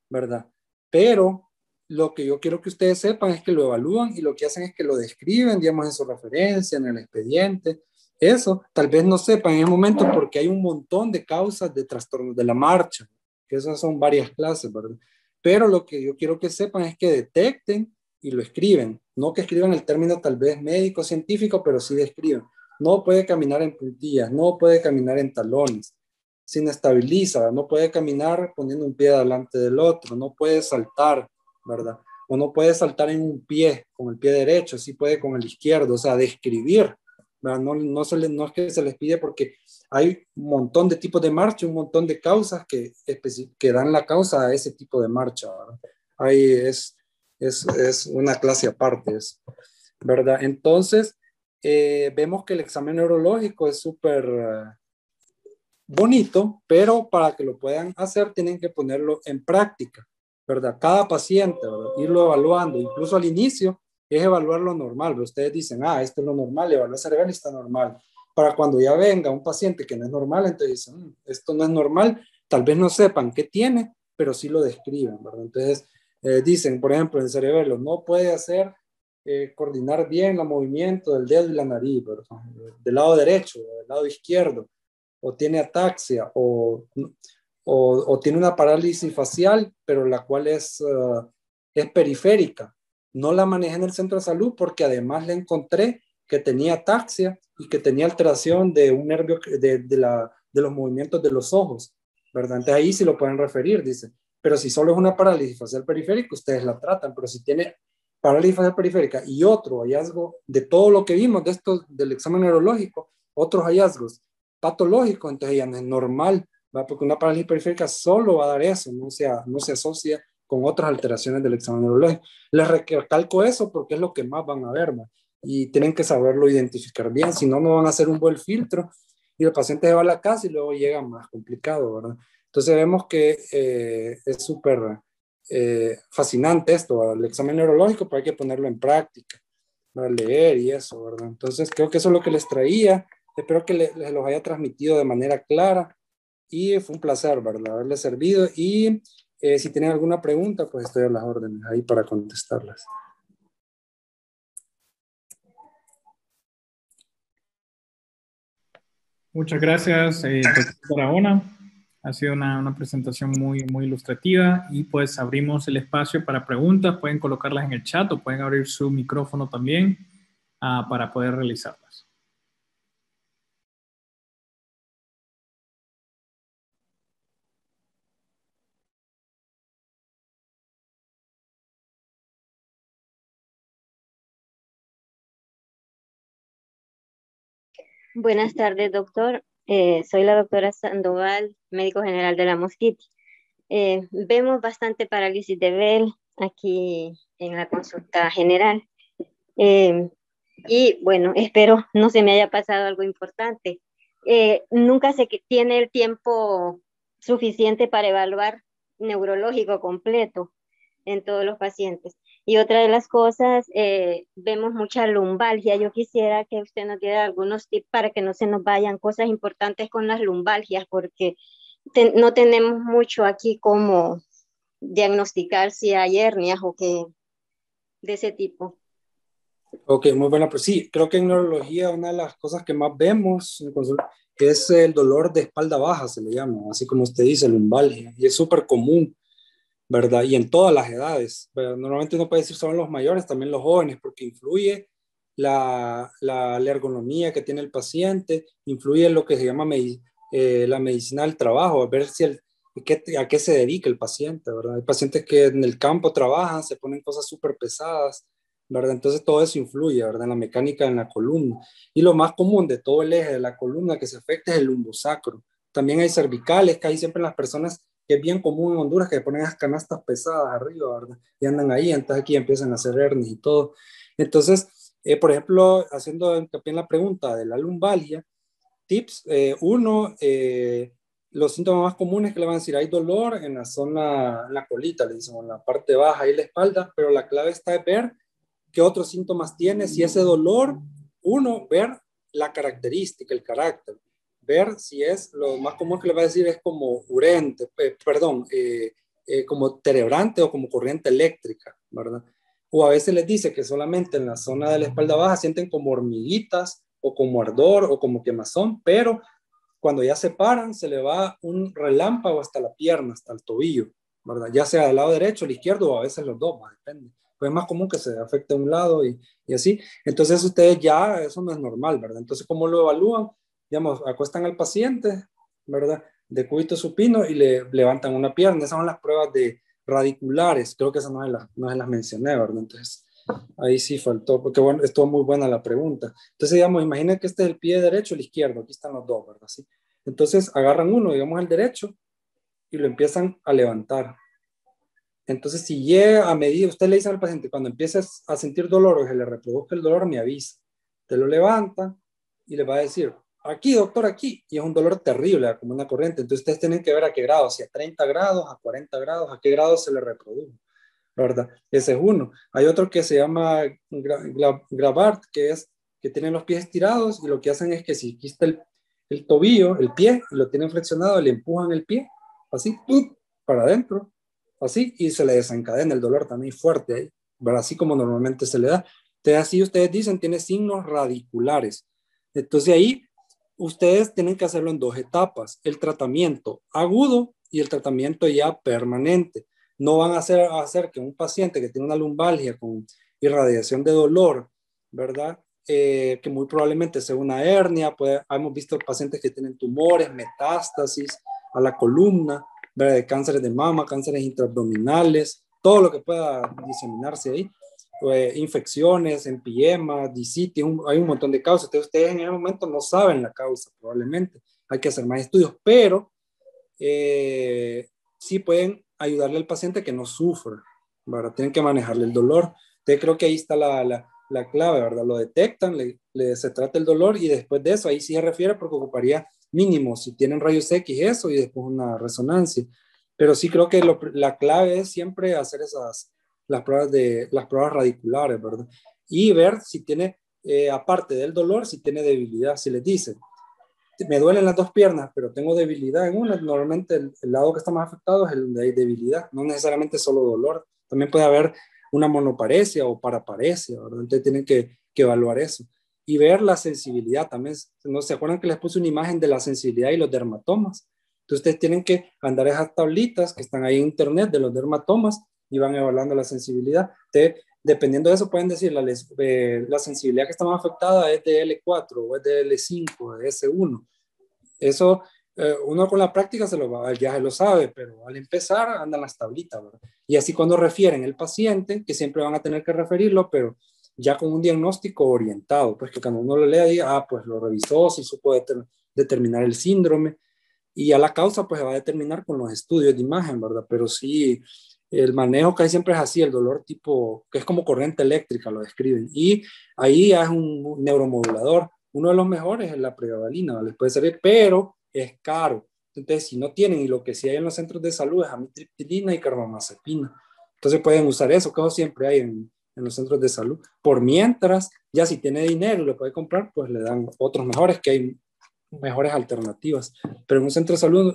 ¿verdad? Pero lo que yo quiero que ustedes sepan es que lo evalúan y lo que hacen es que lo describen, digamos, en su referencia, en el expediente. Eso, tal vez no sepan en el momento porque hay un montón de causas de trastornos de la marcha, que esas son varias clases, ¿verdad? Pero lo que yo quiero que sepan es que detecten y lo escriben. No que escriban el término tal vez médico, científico, pero sí describen. No puede caminar en puntillas, no puede caminar en talones, se inestabiliza, no puede caminar poniendo un pie delante del otro, no puede saltar, ¿verdad? O no puede saltar en un pie, con el pie derecho, sí puede con el izquierdo, o sea, describir, ¿verdad? No es que se les pide porque hay un montón de tipos de marcha, un montón de causas que dan la causa a ese tipo de marcha, ¿verdad? Ahí es una clase aparte, ¿verdad? Entonces, vemos que el examen neurológico es súper bonito, pero para que lo puedan hacer tienen que ponerlo en práctica, ¿verdad? Cada paciente, ¿verdad? Irlo evaluando, incluso al inicio es evaluar lo normal, ¿verdad? Ustedes dicen, esto es lo normal, evaluar cerebral y está normal. Para cuando ya venga un paciente que no es normal, entonces dicen, esto no es normal, tal vez no sepan qué tiene, pero sí lo describen, ¿verdad? Entonces dicen, por ejemplo, en el cerebelo no puede hacer coordinar bien el movimiento del dedo y la nariz, ¿verdad? Del lado derecho, del lado izquierdo, o tiene ataxia, o tiene una parálisis facial, pero la cual es periférica. No la manejé en el centro de salud porque además le encontré que tenía ataxia y que tenía alteración de un nervio de los movimientos de los ojos, ¿verdad? Entonces ahí sí lo pueden referir, dice. Pero si solo es una parálisis facial periférica, ustedes la tratan, pero si tiene parálisis facial periférica y otro hallazgo de todo lo que vimos de esto, del examen neurológico, otros hallazgos patológicos, entonces ya no es normal, ¿va? Porque una parálisis periférica solo va a dar eso, no se asocia con otras alteraciones del examen neurológico. Les recalco eso porque es lo que más van a ver, ¿va? Y tienen que saberlo identificar bien, si no, no van a hacer un buen filtro y el paciente se va a la casa y luego llega más complicado, ¿verdad? Entonces vemos que es súper fascinante esto, el examen neurológico, pero hay que ponerlo en práctica, para leer y eso, ¿verdad? Entonces creo que eso es lo que les traía, espero que les los haya transmitido de manera clara y fue un placer, ¿verdad? Haberles servido y si tienen alguna pregunta, pues estoy a las órdenes ahí para contestarlas. Muchas gracias, doctor Barahona. Ha sido una presentación muy, muy ilustrativa y pues abrimos el espacio para preguntas. Pueden colocarlas en el chat o pueden abrir su micrófono también para poder realizarlas. Buenas tardes, doctor. Soy la doctora Sandoval, médico general de la Mosquiti. Vemos bastante parálisis de Bell aquí en la consulta general. Y bueno, espero no se me haya pasado algo importante. Nunca se tiene el tiempo suficiente para evaluar neurológico completo en todos los pacientes. Y otra de las cosas, vemos mucha lumbalgia. Yo quisiera que usted nos diera algunos tips para que no se nos vayan cosas importantes con las lumbalgias, porque no tenemos mucho aquí cómo diagnosticar si hay hernias o qué de ese tipo. Ok, muy buena, pues sí, creo que en neurología una de las cosas que más vemos en consulta es el dolor de espalda baja, se le llama, así como usted dice, lumbalgia, y es súper común, ¿verdad? Y en todas las edades, pero normalmente uno puede decir solo en los mayores, también los jóvenes, porque influye la ergonomía que tiene el paciente, influye lo que se llama la medicina del trabajo, a ver si a qué se dedica el paciente, ¿verdad? Hay pacientes que en el campo trabajan, se ponen cosas súper pesadas, ¿verdad? Entonces todo eso influye, ¿verdad? En la mecánica en la columna. Y lo más común de todo el eje de la columna que se afecta es el lumbosacro. También hay cervicales, que hay siempre en las personas, que es bien común en Honduras, que ponen las canastas pesadas arriba, ¿verdad? Y andan ahí, entonces aquí empiezan a hacer hernias y todo. Entonces, por ejemplo, haciendo hincapié en la pregunta de la lumbalgia, tips, los síntomas más comunes que le van a decir, hay dolor en la zona, en la colita, le dicen, en la parte baja y la espalda, pero la clave está en ver qué otros síntomas tiene, si ese dolor, ver la característica, el carácter, ver si es, lo más común que le va a decir es como urente, como terebrante o como corriente eléctrica, ¿verdad? O a veces les dice que solamente en la zona de la espalda baja sienten como hormiguitas o como ardor o como quemazón, pero cuando ya se paran se le va un relámpago hasta la pierna, hasta el tobillo, ¿verdad? Ya sea del lado derecho, el izquierdo o a veces los dos, depende. Pues es más común que se afecte a un lado y así. Entonces ustedes ya, eso no es normal, ¿verdad? Entonces, ¿cómo lo evalúan? Digamos, acuestan al paciente, ¿verdad? De cúbito supino y le levantan una pierna. Esas son las pruebas de radiculares. Creo que esas no se las mencioné, ¿verdad? Entonces, ahí sí faltó, porque bueno, estuvo muy buena la pregunta. Entonces, digamos, imaginen que este es el pie derecho y el izquierdo. Aquí están los dos, ¿verdad? ¿Sí? Entonces, agarran uno, digamos, el derecho y lo empiezan a levantar. Entonces, si llega a medir, usted le dice al paciente, cuando empieces a sentir dolor o se le reproduzca el dolor, me avisa. Te lo levanta y le va a decir, aquí, doctor, aquí, y es un dolor terrible, como una corriente. Entonces ustedes tienen que ver a qué grado, si a 30 grados, a 40 grados, a qué grado se le reprodujo, ¿verdad? Ese es uno. Hay otro que se llama Gravart, que tienen los pies estirados y lo que hacen es que si quista el tobillo, el pie, y lo tienen flexionado, le empujan el pie, así, ¡pum!, para adentro, así, y se le desencadena el dolor también fuerte ahí, ¿verdad? Así como normalmente se le da. Entonces así ustedes dicen, tiene signos radiculares. Entonces ahí ustedes tienen que hacerlo en 2 etapas, el tratamiento agudo y el tratamiento ya permanente. No van a hacer que un paciente que tiene una lumbalgia con irradiación de dolor, ¿verdad? Que muy probablemente sea una hernia, hemos visto pacientes que tienen tumores, metástasis a la columna, ¿verdad? De cánceres de mama, cánceres intraabdominales, todo lo que pueda diseminarse ahí, infecciones, empiemas, disitis, hay un montón de causas. Entonces ustedes en ese momento no saben la causa probablemente, hay que hacer más estudios, pero sí pueden ayudarle al paciente que no sufra, ¿verdad? Tienen que manejarle el dolor. Entonces creo que ahí está la clave, ¿verdad? Lo detectan, se trata el dolor y después de eso, ahí sí se refiere porque ocuparía mínimo, si tienen rayos X, eso y después una resonancia. Pero sí creo que la clave es siempre hacer las pruebas radiculares, ¿verdad? Y ver si tiene, aparte del dolor, si tiene debilidad. Si les dicen, me duelen las 2 piernas, pero tengo debilidad en una, normalmente el lado que está más afectado es el donde hay debilidad, no necesariamente solo dolor, también puede haber una monoparesia o paraparesia, ¿verdad? Entonces tienen que evaluar eso y ver la sensibilidad también. ¿No se acuerdan que les puse una imagen de la sensibilidad y los dermatomas? Entonces ustedes tienen que andar esas tablitas que están ahí en internet de los dermatomas y van evaluando la sensibilidad. Entonces, dependiendo de eso pueden decir la sensibilidad que está más afectada es de L4 o es de L5, de S1. Eso uno con la práctica ya se lo sabe, pero al empezar andan las tablitas, ¿verdad? Y así cuando refieren el paciente, que siempre van a tener que referirlo, pero ya con un diagnóstico orientado, pues que cuando uno lo lea diga, pues lo revisó, si supo determinar el síndrome, y a la causa pues se va a determinar con los estudios de imagen, ¿verdad? Pero sí, el manejo que hay siempre es así, el dolor tipo, que es como corriente eléctrica, lo describen, y ahí ya es un neuromodulador. Uno de los mejores es la pregabalina, les puede servir, pero es caro. Entonces, si no tienen, y lo que sí hay en los centros de salud es amitriptilina y carbamazepina. Entonces pueden usar eso, que eso siempre hay en los centros de salud. Por mientras, ya si tiene dinero y lo puede comprar, pues le dan otros mejores, que hay mejores alternativas. Pero en un centro de salud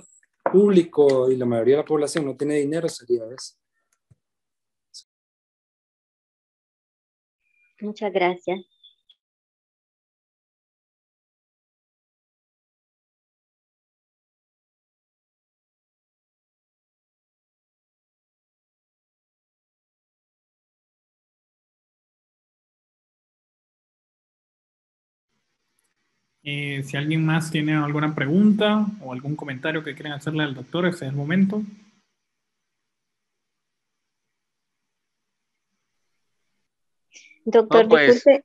público y la mayoría de la población no tiene dinero, sería eso. Muchas gracias. Si alguien más tiene alguna pregunta o algún comentario que quieran hacerle al doctor, ese es el momento. Doctor, No, pues, disculpe,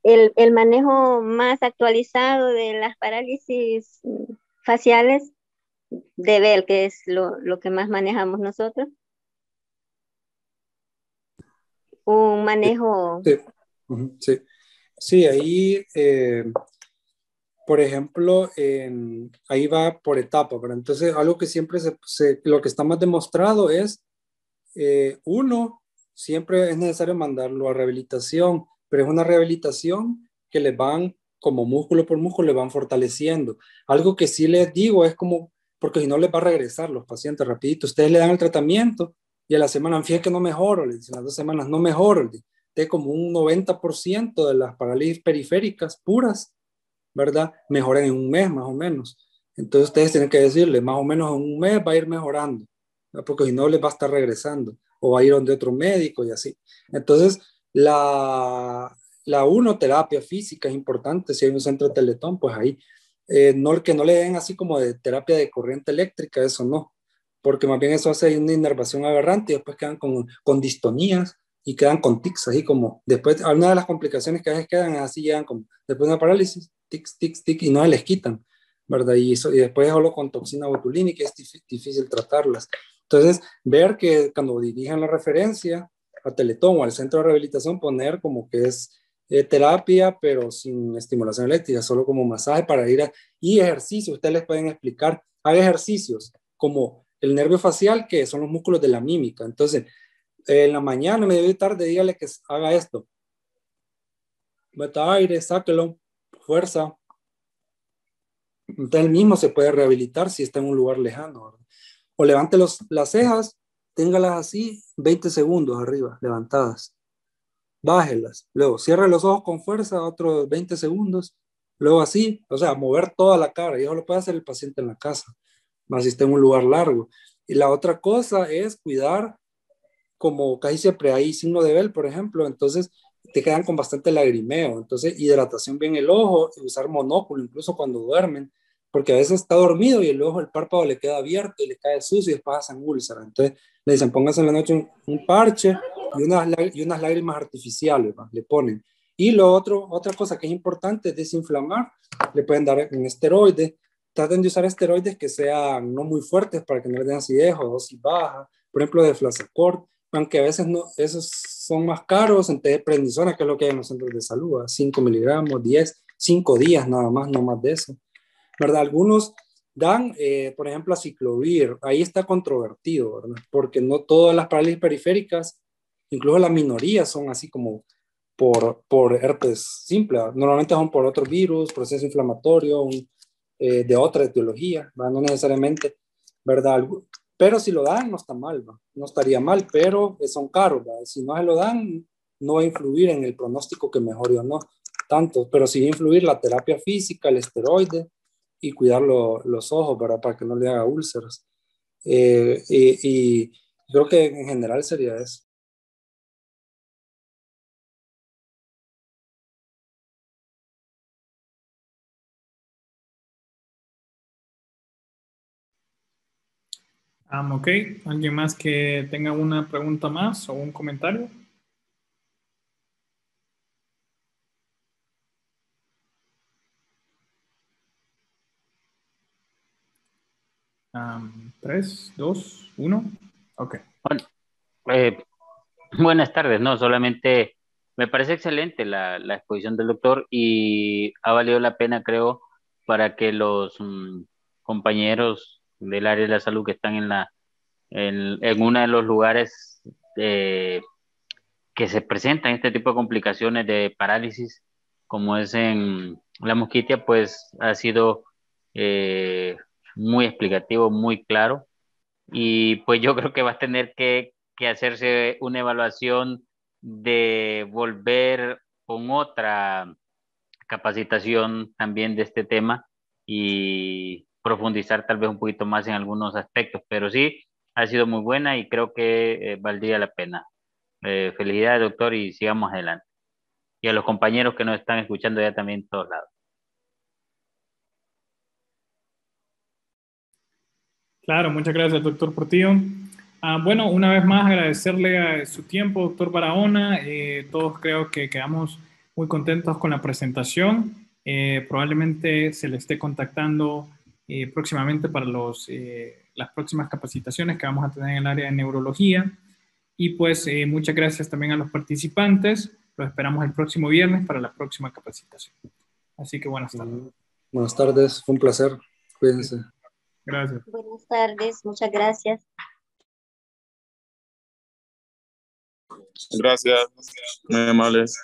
el manejo más actualizado de las parálisis faciales de Bell, que es lo que más manejamos nosotros. Un manejo... Sí, sí. Sí, ahí, por ejemplo, ahí va por etapas, pero entonces algo que siempre lo que está más demostrado es, uno, siempre es necesario mandarlo a rehabilitación, pero es una rehabilitación que les van, como músculo por músculo, le van fortaleciendo. Algo que sí les digo es como, porque si no les va a regresar los pacientes rapidito. Ustedes le dan el tratamiento y a la semana, fíjense que no mejoro, le dicen las 2 semanas, no mejoro, de como un 90% de las parálisis periféricas puras, ¿verdad? Mejoran en un mes más o menos. Entonces ustedes tienen que decirle, más o menos en un mes va a ir mejorando, ¿verdad? Porque si no les va a estar regresando o va a ir donde otro médico y así. Entonces la terapia física es importante. Si hay un centro de Teletón, pues ahí que no le den así como de terapia de corriente eléctrica, eso no, porque más bien eso hace una inervación aberrante y después quedan con distonías y quedan con tics, así como después, una de las complicaciones que a veces quedan así, llegan como después de una parálisis, tics, tics, tics, y no se les quitan, ¿verdad? Y después solo con toxina botulínica es difícil tratarlas. Entonces, ver que cuando dirigen la referencia a Teletón o al centro de rehabilitación, poner como que es terapia, pero sin estimulación eléctrica, solo como masaje para ir y ejercicios. Ustedes les pueden explicar, hay ejercicios como el nervio facial, que son los músculos de la mímica. Entonces, en la mañana, medio y tarde, dígale que haga esto. Meta aire, sáquelo, fuerza. Entonces, él mismo se puede rehabilitar si está en un lugar lejano, ¿verdad? O levante las cejas, téngalas así, 20 segundos arriba, levantadas. Bájelas. Luego, cierre los ojos con fuerza, otros 20 segundos. Luego así, o sea, mover toda la cara. Y eso lo puede hacer el paciente en la casa, más si está en un lugar largo. Y la otra cosa es cuidar, como casi siempre hay signo de Bell, por ejemplo, entonces te quedan con bastante lagrimeo. Entonces, hidratación bien el ojo, y usar monóculo incluso cuando duermen, porque a veces está dormido y el ojo, el párpado le queda abierto y le cae sucio y después hacen úlcera. Entonces, le dicen, pónganse en la noche un parche y unas lágrimas artificiales, ¿va? Le ponen. Y otra cosa que es importante es desinflamar. Le pueden dar un esteroide. Traten de usar esteroides que sean no muy fuertes para que no les den acidez o dosis baja. Por ejemplo, de Flazacort, aunque a veces no, esos son más caros. Entonces, prednisona, que es lo que hay en los centros de salud, 5 miligramos, 10, 5 días nada más, no más de eso, ¿verdad? Algunos dan, por ejemplo, aciclovir. Ahí está controvertido, ¿verdad? Porque no todas las parálisis periféricas, incluso la minoría, son así como por herpes simple. Normalmente son por otro virus, proceso inflamatorio, de otra etiología, ¿verdad? No necesariamente, ¿verdad? Pero si lo dan, no está mal, ¿verdad? No estaría mal, pero son caros, ¿verdad? Si no se lo dan, no va a influir en el pronóstico que mejore o no tanto, pero sí va a influir la terapia física, el esteroide y cuidar los ojos, ¿verdad? Para que no le haga úlceras. Y creo que en general sería eso. Ok, ¿alguien más que tenga una pregunta más o un comentario? Tres, dos, uno. Ok. Bueno, eh, buenas tardes, no, solamente me parece excelente la exposición del doctor y ha valido la pena, creo, para que los compañeros del área de la salud que están en uno de los lugares que se presentan este tipo de complicaciones de parálisis, como es en la mosquitia, pues ha sido eh, muy explicativo, muy claro. Y pues yo creo que va a tener que hacerse una evaluación de volver con otra capacitación también de este tema y profundizar tal vez un poquito más en algunos aspectos, pero sí ha sido muy buena y creo que valdría la pena. Felicidades, doctor, y sigamos adelante. Y a los compañeros que nos están escuchando ya también en todos lados. Claro, muchas gracias, doctor Portillo. Bueno, una vez más agradecerle a su tiempo, doctor Barahona. Todos creo que quedamos muy contentos con la presentación. Probablemente se le esté contactando próximamente para las próximas capacitaciones que vamos a tener en el área de neurología. Y pues muchas gracias también a los participantes. Los esperamos el próximo viernes para la próxima capacitación. Así que buenas tardes. Buenas tardes, fue un placer. Cuídense. Gracias. Buenas tardes, muchas gracias. Gracias, muy amables.